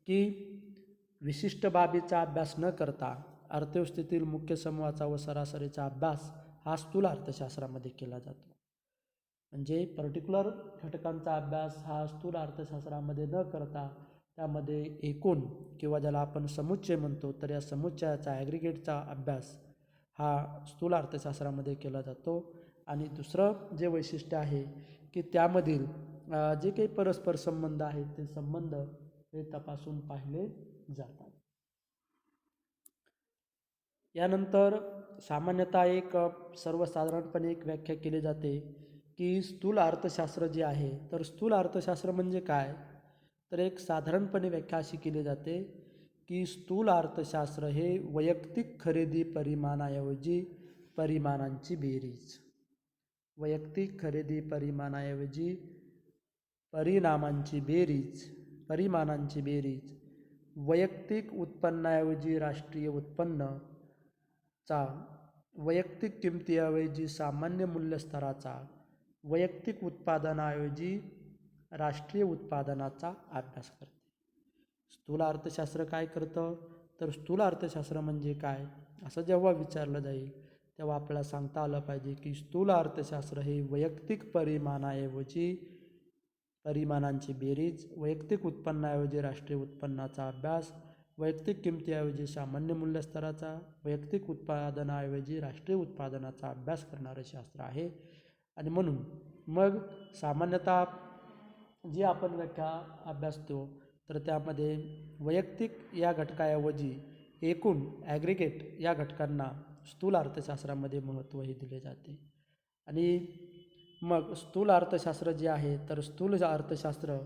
की विशिष्ट बाबीचा अभ्यास न करता अर्थव्यवस्थेतील मुख्य समूहाचा व सरासरीचा अभ्यास हा स्थूल अर्थशास्त्रामध्ये केला जातो. म्हणजे पर्टिक्युलर घटकांचा अभ्यास हा स्थूल अर्थशास्त्रामध्ये न करता त्यामध्ये एकूण किंवा ज्याला आपण समुच्चय म्हणतो, तर या समुच्चयाचा, ॲग्रिगेटचा अभ्यास हा स्थूल अर्थशास्त्रामध्ये केला जातो. आणि दुसरं जे वैशिष्ट्य आहे की त्यामधील जे काही परस्पर संबंध आहेत ते संबंध हे तपासून पाहिले जातात. यानंतर सामान्यतः एक सर्वसाधारणपणे एक व्याख्या केली जाते की स्थूल अर्थशास्त्र जे आहे, तर स्थूल अर्थशास्त्र म्हणजे काय, तर एक साधारणपणे व्याख्या अशी केली जाते की स्थूल अर्थशास्त्र हे वैयक्तिक खरेदी परिमाणाऐवजी परिमाणांची बेरीज, वैयक्तिक खरेदी परिमाणाऐवजी परिमाणांची बेरीज, वैयक्तिक उत्पन्नाऐवजी राष्ट्रीय उत्पन्नाचा, वैयक्तिक किमतीऐवजी सामान्य मूल्यस्तराचा, वैयक्तिक उत्पादनाऐवजी राष्ट्रीय उत्पादनाचा अभ्यास करते. स्थूल अर्थशास्त्र काय करतं, तर स्थूल अर्थशास्त्र म्हणजे काय असं जेव्हा विचारलं जाईल तेव्हा आपल्याला सांगता आलं पाहिजे की स्थूल अर्थशास्त्र हे वैयक्तिक परिमाणांची बेरीज, वैयक्तिक उत्पन्नाऐवजी राष्ट्रीय उत्पन्नाचा अभ्यास, वैयक्तिक किमतीऐवजी सामान्य मूल्यस्तराचा, वैयक्तिक उत्पादनाऐवजी राष्ट्रीय उत्पादनाचा अभ्यास करणारे शास्त्र आहे. आणि म्हणून मग सामान्यतः जी आपण व्याख्या अभ्यासतो तर त्यामध्ये वैयक्तिक या घटकाऐवजी एकूण ॲग्रिगेट या घटकांना स्थूल अर्थशास्त्रामध्ये महत्त्वही दिले जाते. आणि मग स्थूल अर्थशास्त्र जे आहे तर स्थूल अर्थशास्त्र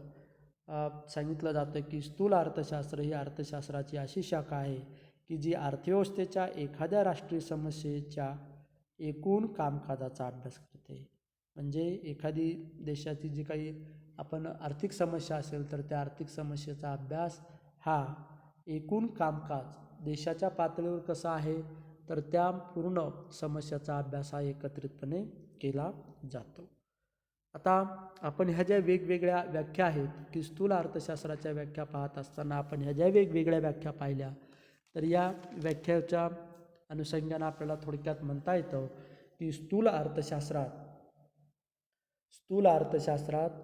सांगितलं जातं की स्थूल अर्थशास्त्र ही अर्थशास्त्राची अशी शाखा आहे की जी अर्थव्यवस्थेच्या एखाद्या राष्ट्रीय समस्येच्या एकूण कामकाजाचा अभ्यास करते. म्हणजे एखादी देशाची जी काही आपण आर्थिक समस्या असेल तर त्या आर्थिक समस्येचा अभ्यास हा एकूण कामकाज देशाच्या पातळीवर कसा आहे तर त्या पूर्ण समस्याचा अभ्यास हा एकत्रितपणे केला जातो. आता आपण ह्या ज्या वेगवेगळ्या व्याख्या आहेत की स्थूल अर्थशास्त्राच्या व्याख्या पाहत असताना आपण ह्या ज्या वेगवेगळ्या व्याख्या पाहिल्या तर या व्याख्याच्या अनुषंगाने आपल्याला थोडक्यात म्हणता येतं की स्थूल अर्थशास्त्रात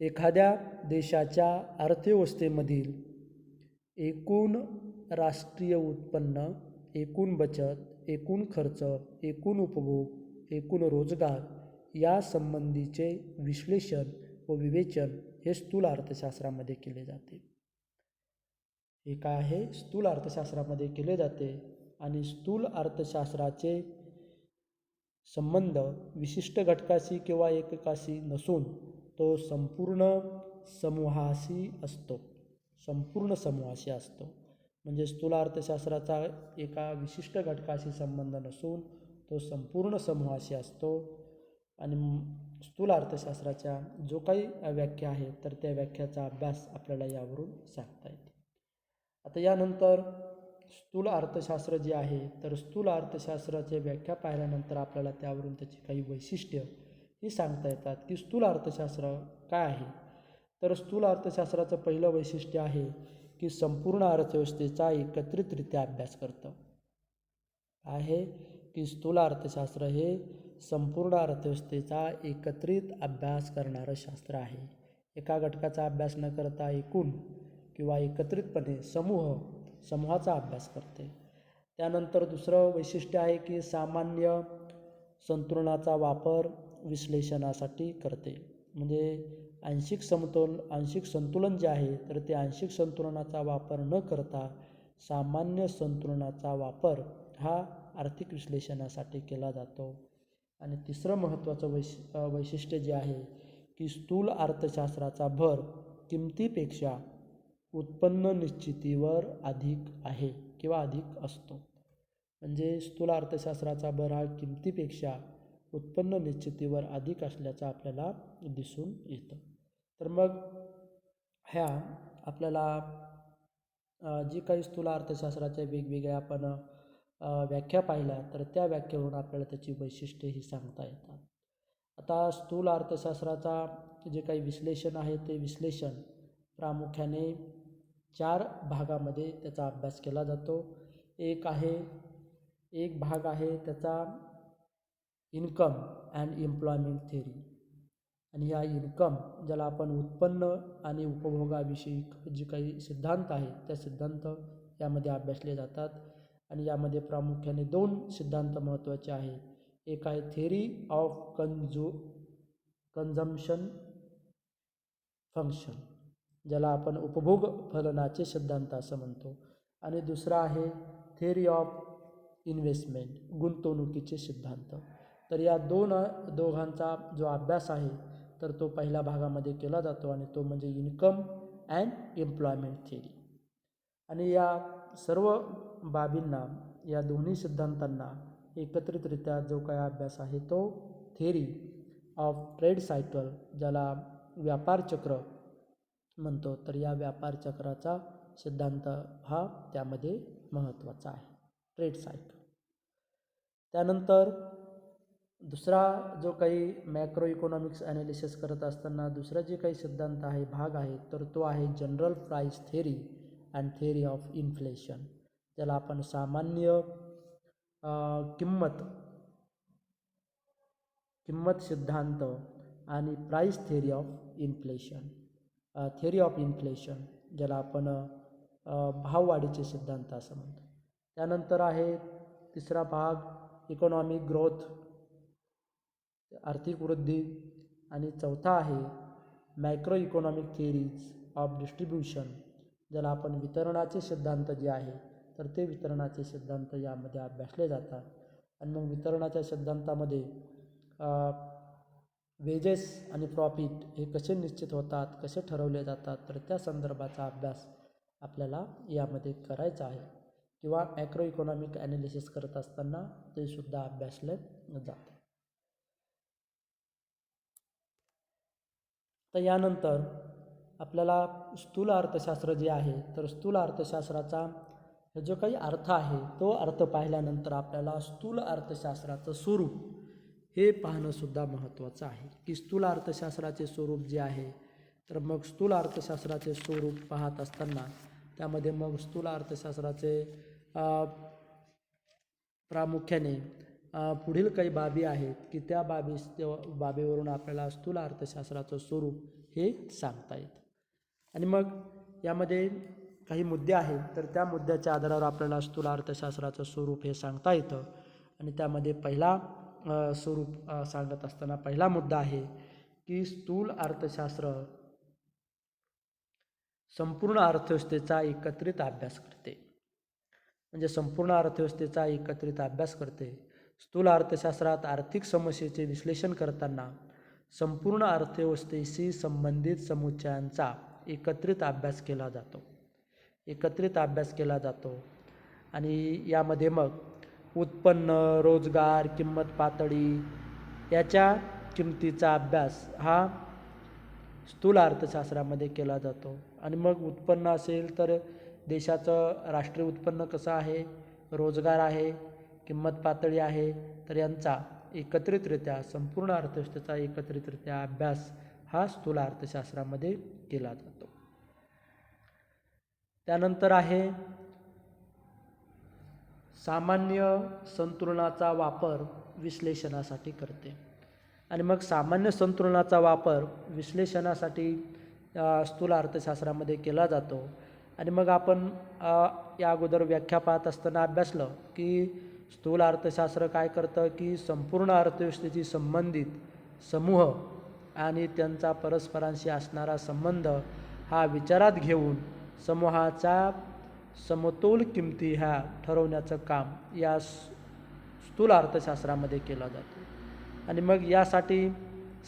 एखाद्या देशाच्या अर्थव्यवस्थेमधील एकूण राष्ट्रीय उत्पन्न, एकूण बचत, एकूण खर्च, एकूण उपभोग, एकूण रोजगार या संबंधीचे विश्लेषण व विवेचन हे स्थूल अर्थशास्त्रामध्ये केले जाते. हे काय आहे स्थूल अर्थशास्त्रामध्ये केले जाते. आणि स्थूल अर्थशास्त्राचे संबंध विशिष्ट घटकाशी किंवा एककाशी नसून तो संपूर्ण समूहाशी असतो. म्हणजे स्थूल अर्थशास्त्राचा एका विशिष्ट घटकाशी संबंध नसून तो संपूर्ण समूहाशी असतो. आणि स्थूल अर्थशास्त्राच्या जो काही व्याख्या आहे तर त्या व्याख्याचा अभ्यास आपल्याला यावरून सांगता येते. आता यानंतर स्थूल अर्थशास्त्र जे आहे तर स्थूल अर्थशास्त्राची व्याख्या पाहिल्यानंतर आपल्याला त्यावरून त्याची काही वैशिष्ट्य ही सांगता येतात की स्थूल अर्थशास्त्र काय आहे. तर स्थूल अर्थशास्त्राचं पहिलं वैशिष्ट्य आहे की संपूर्ण अर्थव्यवस्थेचा एकत्रितरित्या अभ्यास करतं. आहे की स्थूल अर्थशास्त्र हे संपूर्ण अर्थव्यवस्थेचा एकत्रित अभ्यास करणारं शास्त्र आहे. एका घटकाचा अभ्यास न करता एकूण किंवा एकत्रितपणे समूहाचा अभ्यास करते. त्यानंतर दुसरं वैशिष्ट्य आहे की सामान्य संतुलनाचा वापर विश्लेषणासाठी करते. म्हणजे आंशिक संतुलन जे आहे तर ते आंशिक संतुलनाचा वापर न करता सामान्य संतुलनाचा वापर हा आर्थिक विश्लेषणासाठी केला जातो. आणि तिसरं महत्त्वाचं वैशिष्ट्य जे आहे की स्थूल अर्थशास्त्राचा भर किमतीपेक्षा उत्पन्न निश्चितीवर अधिक आहे किंवा अधिक असतो. म्हणजे स्थूल अर्थशास्त्राचा भर हा किमतीपेक्षा उत्पन्न निश्चितीवर अधिक असल्याचं आपल्याला दिसून येतं. तर मग ह्या आपल्याला जी काही स्थूल अर्थशास्त्राच्या वेगवेगळ्या आपण व्याख्या पाहिल्या तर त्या व्याख्येवरून आपल्याला त्याची वैशिष्ट्ये ही सांगता येतात. आता स्थूल अर्थशास्त्राचा जे काही विश्लेषण आहे ते विश्लेषण प्रामुख्याने 4 भागामध्ये त्याचा अभ्यास केला जातो. एक भाग आहे त्याचा इन्कम अँड एम्प्लॉयमेंट थेरी. आणि या इन्कम ज्याला आपण उत्पन्न आणि उपभोगाविषयी जी काही सिद्धांत आहेत त्या सिद्धांत यामध्ये अभ्यासले जातात. आणि यामध्ये प्रामुख्याने 2 सिद्धांत महत्त्वाचे आहेत. एक आहे थेरी ऑफ कन्झम्पशन फंक्शन ज्याला आपण उपभोग फलनाचे सिद्धांत असं म्हणतो. आणि दुसरा आहे थेरी ऑफ इन्व्हेस्टमेंट गुंतवणुकीचे सिद्धांत. तर या दोघांचा जो अभ्यास आहे तर तो पहिल्या भागामध्ये केला जातो आणि तो म्हणजे इन्कम अँड एम्प्लॉयमेंट थेरी. आणि या सर्व बाबींना या दोन्ही सिद्धांतांना एकत्रितरित्या जो काही अभ्यास आहे तो थेरी ऑफ ट्रेड सायकल ज्याला व्यापार चक्र म्हणतो. तर या व्यापार चक्राचा सिद्धांत हा त्यामध्ये महत्त्वाचा आहे ट्रेड सायकल. त्यानंतर दुसरा जो काही मॅक्रो इकॉनॉमिक्स ॲनालिसिस करत असताना दुसरा जे काही सिद्धांत आहे भाग आहे तर तो आहे general price theory and theory of inflation, ज्याला आपण सामान्य किंमत सिद्धांत आणि प्राईस थेअरी ऑफ इन्फ्लेशन ज्याला आपण भाववाढीचे सिद्धांत असं म्हणतो. त्यानंतर आहे तिसरा भाग इकॉनॉमिक ग्रोथ, आर्थिक वृद्धी, आणि चौथा आहे macro economic theories of distribution, ज्याला आपण वितरणाचे सिद्धांत जे आहे तर ते वितरणाचे सिद्धांत यामध्ये अभ्यासले जातात. आणि मग वितरणाच्या सिद्धांतामध्ये वेजेस आणि प्रॉफिट हे कसे निश्चित होतात, कसे ठरवले जातात, तर त्या संदर्भाचा अभ्यास आपल्याला यामध्ये करायचा आहे किंवा मॅक्रो इकॉनॉमिक ॲनालिसिस करत असताना ते सुद्धा अभ्यासले जाते. तर यानंतर आपल्याला स्थूल अर्थशास्त्र जे आहे तर स्थूल अर्थशास्त्राचा जो काही अर्थ आहे तो अर्थ पाहिल्यानंतर आपल्याला स्थूल अर्थशास्त्राचं स्वरूप हे पाहणंसुद्धा महत्त्वाचं आहे की स्थूल अर्थशास्त्राचे स्वरूप जे आहे तर मग स्थूल अर्थशास्त्राचे स्वरूप पाहत असताना त्यामध्ये मग स्थूल अर्थशास्त्राचे प्रामुख्याने पुढील काही बाबी आहेत की त्या बाबीवरून आपल्याला स्थूल अर्थशास्त्राचं स्वरूप हे सांगता येतं. आणि मग यामध्ये काही मुद्दे आहेत तर त्या मुद्द्याच्या आधारावर आपल्याला स्थूल अर्थशास्त्राचं स्वरूप हे सांगता येतं. आणि त्यामध्ये पहिला स्वरूप सांगत असताना पहिला मुद्दा आहे की स्थूल अर्थशास्त्र संपूर्ण अर्थव्यवस्थेचा एकत्रित अभ्यास करते. म्हणजे संपूर्ण अर्थव्यवस्थेचा एकत्रित अभ्यास करते. स्थूल अर्थशास्त्रात आर्थिक समस्येचे विश्लेषण करताना संपूर्ण अर्थव्यवस्थेशी संबंधित समुच्चयांचा एकत्रित अभ्यास केला जातो. आणि यामध्ये मग उत्पन्न, रोजगार, किंमत पातळी याच्या किमतीचा अभ्यास हा स्थूल अर्थशास्त्रामध्ये केला जातो. आणि मग उत्पन्न असेल तर देशाचं राष्ट्रीय उत्पन्न कसं आहे, रोजगार आहे, किंमत पातळी आहे, तर यांचा एकत्रितरित्या संपूर्ण अर्थव्यवस्थेचा एकत्रितरित्या अभ्यास हा स्थूल अर्थशास्त्रामध्ये केला जातो. त्यानंतर आहे सामान्य संतुलनाचा वापर विश्लेषणासाठी करते. आणि मग सामान्य संतुलनाचा वापर विश्लेषणासाठी स्थूल अर्थशास्त्रामध्ये केला जातो. आणि मग आपण या अगोदर व्याख्या पाहत असताना अभ्यासलं की स्थूल अर्थशास्त्र काय करतं की संपूर्ण अर्थव्यवस्थेशी संबंधित समूह आणि त्यांचा परस्परांशी असणारा संबंध हा विचारात घेऊन समूहाचा समतोल किमती ह्या ठरवण्याचं काम या स्थूल अर्थशास्त्रामध्ये केला जातो. आणि मग यासाठी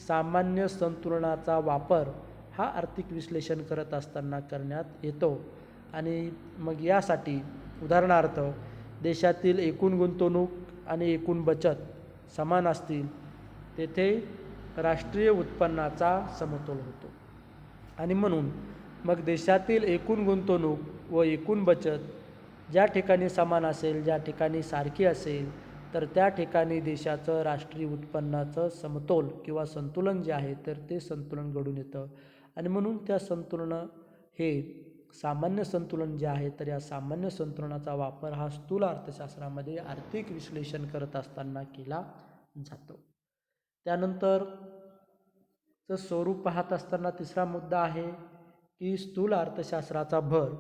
सामान्य संतुलनाचा वापर हा आर्थिक विश्लेषण करत असताना करण्यात येतो. आणि मग यासाठी उदाहरणार्थ देशातील एकूण गुंतवणूक आणि एकूण बचत समान असतील तेथे राष्ट्रीय उत्पन्नाचा समतोल होतो. आणि म्हणून मग देशातील एकूण गुंतवणूक व एकूण बचत ज्या ठिकाणी समान असेल, ज्या ठिकाणी सारखी असेल, तर त्या ठिकाणी देशाचं राष्ट्रीय उत्पन्नाचं समतोल किंवा संतुलन जे आहे तर ते संतुलन घडून येतं. आणि म्हणून त्या संतुलन हे सामान्य संतुलन जे आहे तर या सामान्य संतुलनाचा वापर हा स्थूल अर्थशास्त्रामध्ये आर्थिक विश्लेषण करत असताना केला जातो. त्यानंतर स्वरूप पाहत असताना तिसरा मुद्दा आहे की स्थूल अर्थशास्त्राचा भर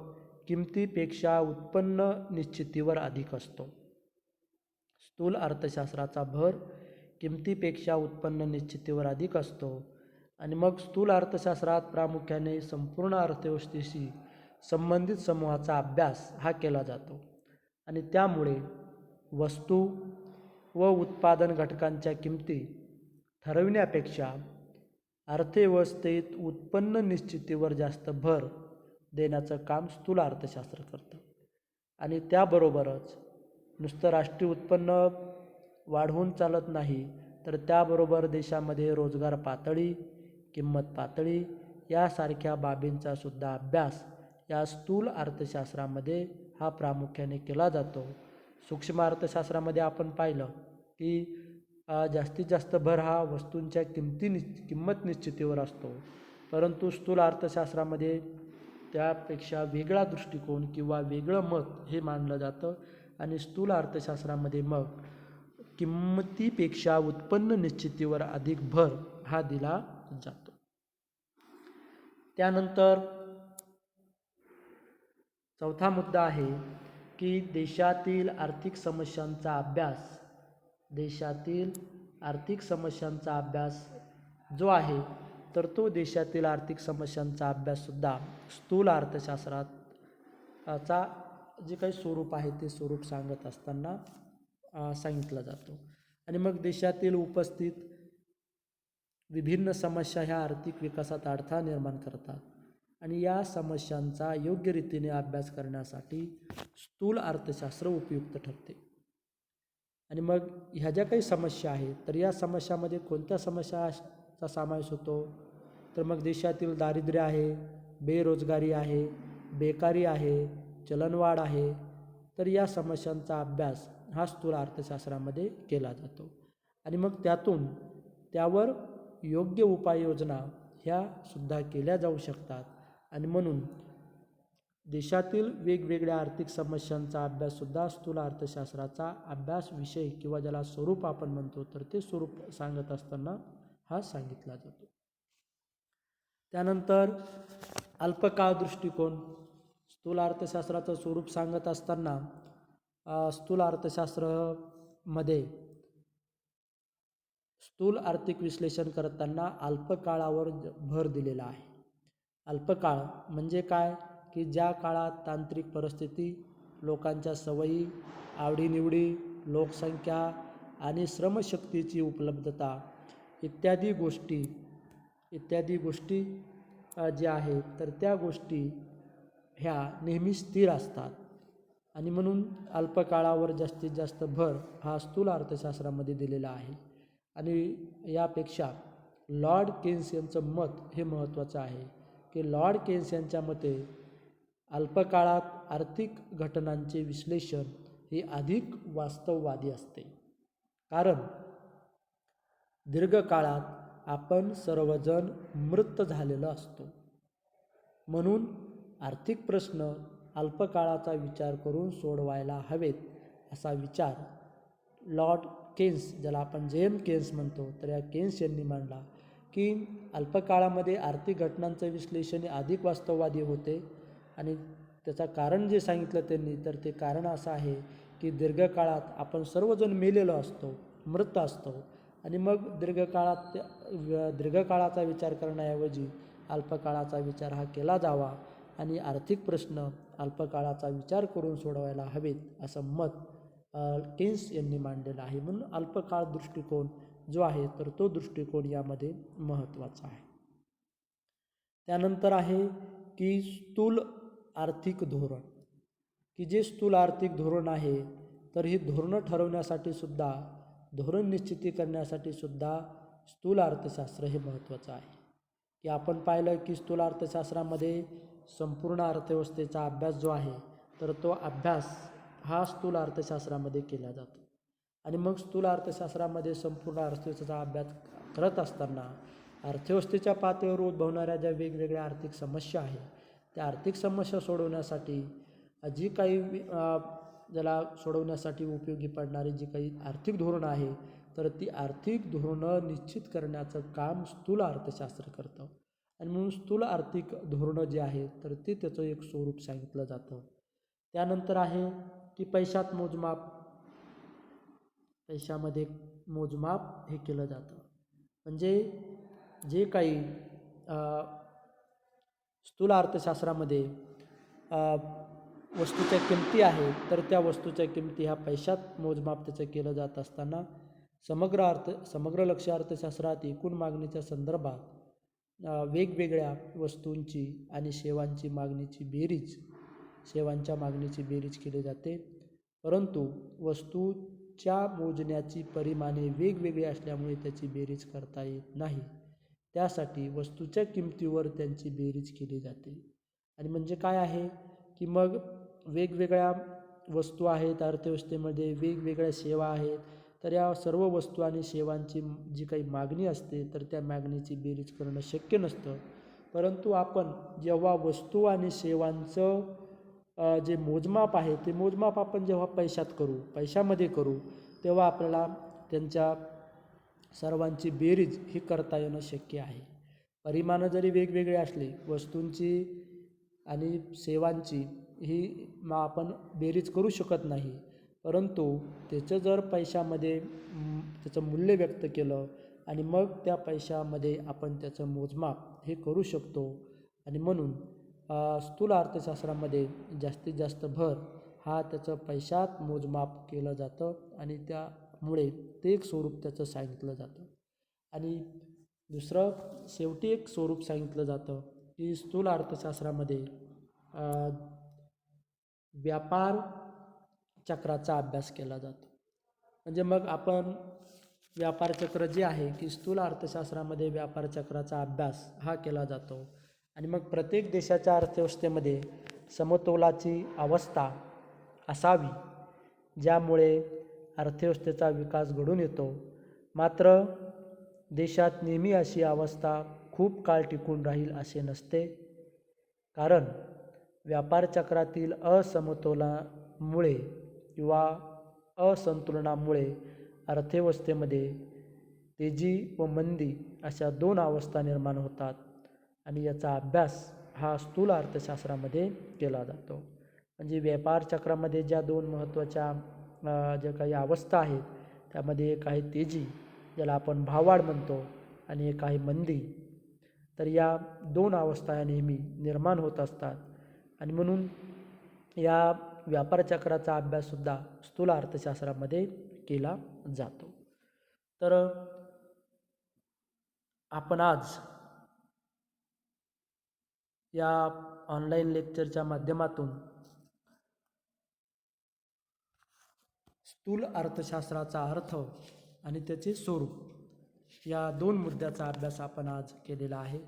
किमतीपेक्षा उत्पन्न निश्चितीवर अधिक असतो. स्थूल अर्थशास्त्राचा भर किमतीपेक्षा उत्पन्न निश्चितीवर अधिक असतो. आणि मग स्थूल अर्थशास्त्रात प्रामुख्याने संपूर्ण अर्थव्यवस्थेशी संबंधित समूहाचा अभ्यास हा केला जातो. आणि त्यामुळे वस्तू व उत्पादन घटकांच्या किमती ठरविण्यापेक्षा अर्थव्यवस्थेत उत्पन्न निश्चितीवर जास्त भर देण्याचं काम स्थूल अर्थशास्त्र करतं. आणि त्याबरोबरच नुसतं राष्ट्रीय उत्पन्न वाढवून चालत नाही तर त्याबरोबर देशामध्ये रोजगार पातळी, किंमत पातळी यासारख्या बाबींचा सुद्धा अभ्यास या स्थूल अर्थशास्त्रामध्ये हा प्रामुख्याने केला जातो. सूक्ष्म अर्थशास्त्रामध्ये आपण पाहिलं की जास्तीत जास्त भर हा वस्तूंच्या किंमत निश्चितीवर असतो. परंतु स्थूल अर्थशास्त्रामध्ये त्यापेक्षा वेगळा दृष्टिकोन किंवा वेगळं मत हे मानलं जातं. आणि स्थूल अर्थशास्त्रामध्ये मग किंमतीपेक्षा उत्पन्न निश्चितीवर अधिक भर हा दिला जातो. त्यानंतर चौथा मुद्दा आहे की देशातील आर्थिक समस्यांचा अभ्यास. देशातील आर्थिक समस्यांचा अभ्यास जो आहे तर तो देशातील आर्थिक समस्यांचा अभ्याससुद्धा स्थूल अर्थशास्त्राचा जे काही स्वरूप आहे ते स्वरूप सांगत असताना सांगितलं जातो. आणि मग देशातील उपस्थित विभिन्न समस्या ह्या आर्थिक विकासात अडथळा निर्माण करतात आणि या समस्यांचा योग्य रीतीने अभ्यास करण्यासाठी स्थूल अर्थशास्त्र उपयुक्त ठरते. आणि मग ह्या ज्या काही समस्या आहेत तर या समस्यामध्ये कोणत्या समस्याचा समावेश होतो तर मग देशातील दारिद्र्य आहे, बेरोजगारी आहे, बेकारी आहे, चलनवाढ आहे. तर या समस्यांचा अभ्यास हा स्थूल अर्थशास्त्रामध्ये केला जातो. आणि मग त्यावर योग्य उपाययोजना ह्या सुद्धा केल्या जाऊ शकतात. आणि म्हणून देशातील वेगवेगळ्या आर्थिक समस्यांचा अभ्याससुद्धा स्थूल अर्थशास्त्राचा अभ्यास विषय किंवा ज्याला स्वरूप आपण म्हणतो तर ते स्वरूप सांगत असताना हा सांगितला जातो. त्यानंतर अल्पकाळ दृष्टिकोन. स्थूल अर्थशास्त्राचं स्वरूप सांगत असताना स्थूल अर्थशास्त्रामध्ये स्थूल आर्थिक विश्लेषण करताना अल्पकाळावर भर दिलेला आहे. अल्पकाळ म्हणजे काय की ज्या काळात तांत्रिक परिस्थिती, लोकांच्या सवयी, आवडीनिवडी, लोकसंख्या आणि श्रमशक्तीची उपलब्धता इत्यादी गोष्टी ज्या आहेत तर त्या गोष्टी ह्या नेहमी स्थिर असतात. आणि म्हणून अल्पकाळावर जास्तीत जास्त भर हा स्थूल अर्थशास्त्रामध्ये दिलेला आहे. आणि यापेक्षा लॉर्ड केन्स यांचं मत हे महत्त्वाचं आहे की लॉर्ड केन्स यांच्या मते अल्पकाळात आर्थिक घटनांचे विश्लेषण हे अधिक वास्तववादी असते. कारण दीर्घकाळात आपण सर्वजण मृत झालेलो असतो. म्हणून आर्थिक प्रश्न अल्पकाळाचा विचार करून सोडवायला हवेत असा विचार लॉर्ड केन्स, ज्याला आपण जेएम केन्स म्हणतो, तर या केन्स यांनी मांडला की अल्पकाळामध्ये आर्थिक घटनांचं विश्लेषण अधिक वास्तववादी होते. आणि त्याचं कारण जे सांगितलं त्यांनी तर ते कारण असं आहे की दीर्घकाळात आपण सर्वजण मेलेलो असतो, मृत असतो. आणि मग दीर्घकाळाचा विचार करण्याऐवजी अल्पकाळाचा विचार हा केला जावा आणि आर्थिक प्रश्न अल्पकाळाचा विचार करून सोडवायला हवेत असं मत केन्स यांनी मांडलेलं आहे. म्हणून अल्पकाळ दृष्टिकोन जो आहे तर तो दृष्टिकोन यामध्ये महत्त्वाचा आहे. त्यानंतर आहे की स्थूल आर्थिक धोरण, की जे स्थूल आर्थिक धोरण आहे तर ही धोरणं ठरवण्यासाठी सुद्धा, धोरण निश्चिती करण्यासाठी सुद्धा स्थूल अर्थशास्त्र हे महत्त्वाचं आहे. की आपण पाहिलं की स्थूल अर्थशास्त्रामध्ये संपूर्ण अर्थव्यवस्थेचा अभ्यास जो आहे तर तो अभ्यास हा स्थूल अर्थशास्त्रामध्ये केला जातो. आणि मग स्थूल अर्थशास्त्रामध्ये संपूर्ण अर्थव्यवस्थेचा अभ्यास करत असताना अर्थव्यवस्थेच्या पातळीवर उद्भवणाऱ्या ज्या वेगवेगळ्या आर्थिक समस्या आहेत त्या आर्थिक समस्या सोडवण्यासाठी जी काही ज्याला सोडवण्यासाठी उपयोगी पडणारी जी काही आर्थिक धोरणं आहे तर ती आर्थिक धोरणं निश्चित करण्याचं काम स्थूल अर्थशास्त्र करतं. आणि म्हणून स्थूल आर्थिक धोरणं जे आहेत तर ते त्याचं एक स्वरूप सांगितलं जातं. त्यानंतर आहे की पैशामध्ये मोजमाप हे केलं जातं. म्हणजे जे काही स्थूल अर्थशास्त्रामध्ये वस्तूच्या किमती आहेत तर त्या वस्तूच्या किमती ह्या पैशात मोजमाप त्याचं केलं जात असताना समग्र लक्ष्य अर्थशास्त्रात एकूण मागणीच्या संदर्भात वेगवेगळ्या वस्तूंची आणि सेवांच्या मागणीची बेरीज केली जाते. परंतु वस्तूच्या मोजण्याची परिमाणे वेगवेगळी असल्यामुळे त्याची बेरीज करता येत नाही. त्यासाठी वस्तूच्या किमतीवर त्यांची बेरीज केली जाते. आणि म्हणजे काय आहे की मग वेगवेगळ्या वस्तू आहेत अर्थव्यवस्थेमध्ये, वेगवेगळ्या सेवा आहेत, तर या सर्व वस्तू आणि सेवांची जी काही मागणी असते तर त्या मागणीची बेरीज करणं शक्य नसतं. परंतु आपण जेव्हा वस्तू आणि सेवांचं जे मोजमाप आहे ते मोजमाप आपण जेव्हा पैशामध्ये करू तेव्हा आपल्याला त्यांच्या सर्वांची बेरीज ही करता येणं शक्य आहे. परिमाणं जरी वेगवेगळे असले वस्तूंची आणि सेवांची ही आपण बेरीज करू शकत नाही, परंतु त्याचं जर पैशामध्ये त्याचं मूल्य व्यक्त केलं आणि मग त्या पैशामध्ये आपण त्याचं मोजमाप हे करू शकतो. आणि म्हणून स्थूल अर्थशास्त्रामध्ये जास्तीत जास्त भर हा त्याचं पैशात मोजमाप केलं जातं आणि त्यामुळे ते एक स्वरूप त्याचं सांगितलं जातं. आणि दुसरं शेवटी एक स्वरूप सांगितलं जातं की स्थूल अर्थशास्त्रामध्ये व्यापार चक्राचा अभ्यास केला जातो. म्हणजे मग आपण व्यापार चक्र जे आहे की स्थूल अर्थशास्त्रामध्ये व्यापार चक्राचा अभ्यास हा केला जातो. आणि मग प्रत्येक देशाच्या अर्थव्यवस्थेमध्ये समतोलाची अवस्था असावी ज्यामुळे अर्थव्यवस्थेचा विकास घडून येतो. मात्र देशात नेहमी अशी अवस्था खूप काळ टिकून राहील असे नसते, कारण व्यापार चक्रातील असमतोलामुळे किंवा असंतुलनामुळे अर्थव्यवस्थेमध्ये तेजी व मंदी अशा 2 अवस्था निर्माण होतात आणि याचा अभ्यास हा स्थूल अर्थशास्त्रामध्ये केला जातो. म्हणजे व्यापार चक्रामध्ये ज्या 2 महत्त्वाच्या ज्या काही अवस्था आहेत त्यामध्ये एक आहे तेजी ज्याला आपण भाववाढ म्हणतो आणि एक आहे मंदी. तर या 2 अवस्था या नेहमी निर्माण होत असतात आणि म्हणून या व्यापार चक्राचा अभ्याससुद्धा स्थूल अर्थशास्त्रामध्ये केला जातो. तर आपण आज या ऑनलाईन लेक्चरच्या माध्यमातून स्थूल अर्थशास्त्राचा अर्थ आणि त्याचे स्वरूप या 2 मुद्द्याचा अभ्यास आपण आज केलेला आहे.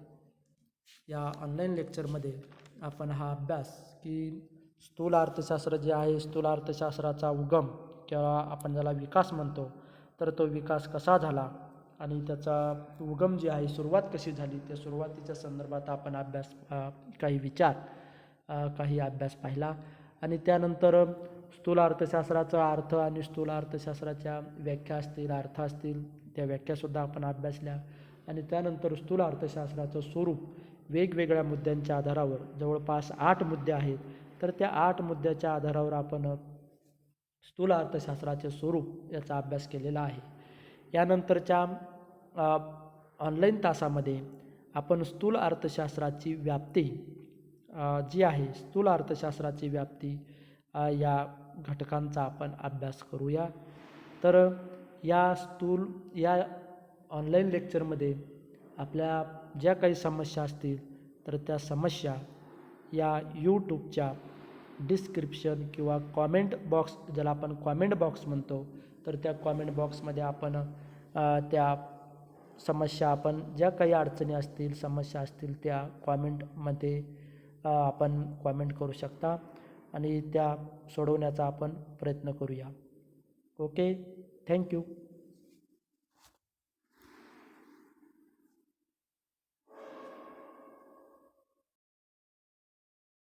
या ऑनलाईन लेक्चरमध्ये आपण हा अभ्यास की स्थूल अर्थशास्त्र जे आहे स्थूल अर्थशास्त्राचा उगम किंवा आपण ज्याला विकास म्हणतो तर तो विकास कसा झाला आणि त्याचा उगम जे आहे सुरुवात कशी झाली त्या सुरुवातीच्या संदर्भात आपण काही विचार काही अभ्यास पाहिला. आणि त्यानंतर स्थूल अर्थशास्त्राचा अर्थ आणि स्थूल अर्थशास्त्राच्या व्याख्या असतील अर्थ असतील त्या व्याख्यासुद्धा आपण अभ्यासल्या. आणि त्यानंतर स्थूल अर्थशास्त्राचं स्वरूप वेगवेगळ्या मुद्द्यांच्या आधारावर जवळपास 8 मुद्दे आहेत. तर त्या 8 मुद्द्याच्या आधारावर आपण स्थूल अर्थशास्त्राचे स्वरूप याचा अभ्यास केलेला आहे. यानंतरच्या ऑनलाईन तासामध्ये आपण स्थूल अर्थशास्त्राची व्याप्ती जी आहे स्थूल अर्थशास्त्राची व्याप्ती या घटकांचा आपण अभ्यास करूया. तर या ऑनलाईन लेक्चरमध्ये आपल्या ज्या काही समस्या असतील तर त्या समस्या या यूट्यूबच्या डिस्क्रिप्शन किंवा कॉमेंट बॉक्स ज्याला आपण कॉमेंट बॉक्स म्हणतो तर त्या कॉमेंट बॉक्समध्ये आपण त्या समस्या आपण ज्या काही अडचणी असतील समस्या असतील त्या कॉमेंटमध्ये आपण कॉमेंट करू शकता आणि त्या सोडवण्याचा आपण प्रयत्न करूया. Okay, thank you.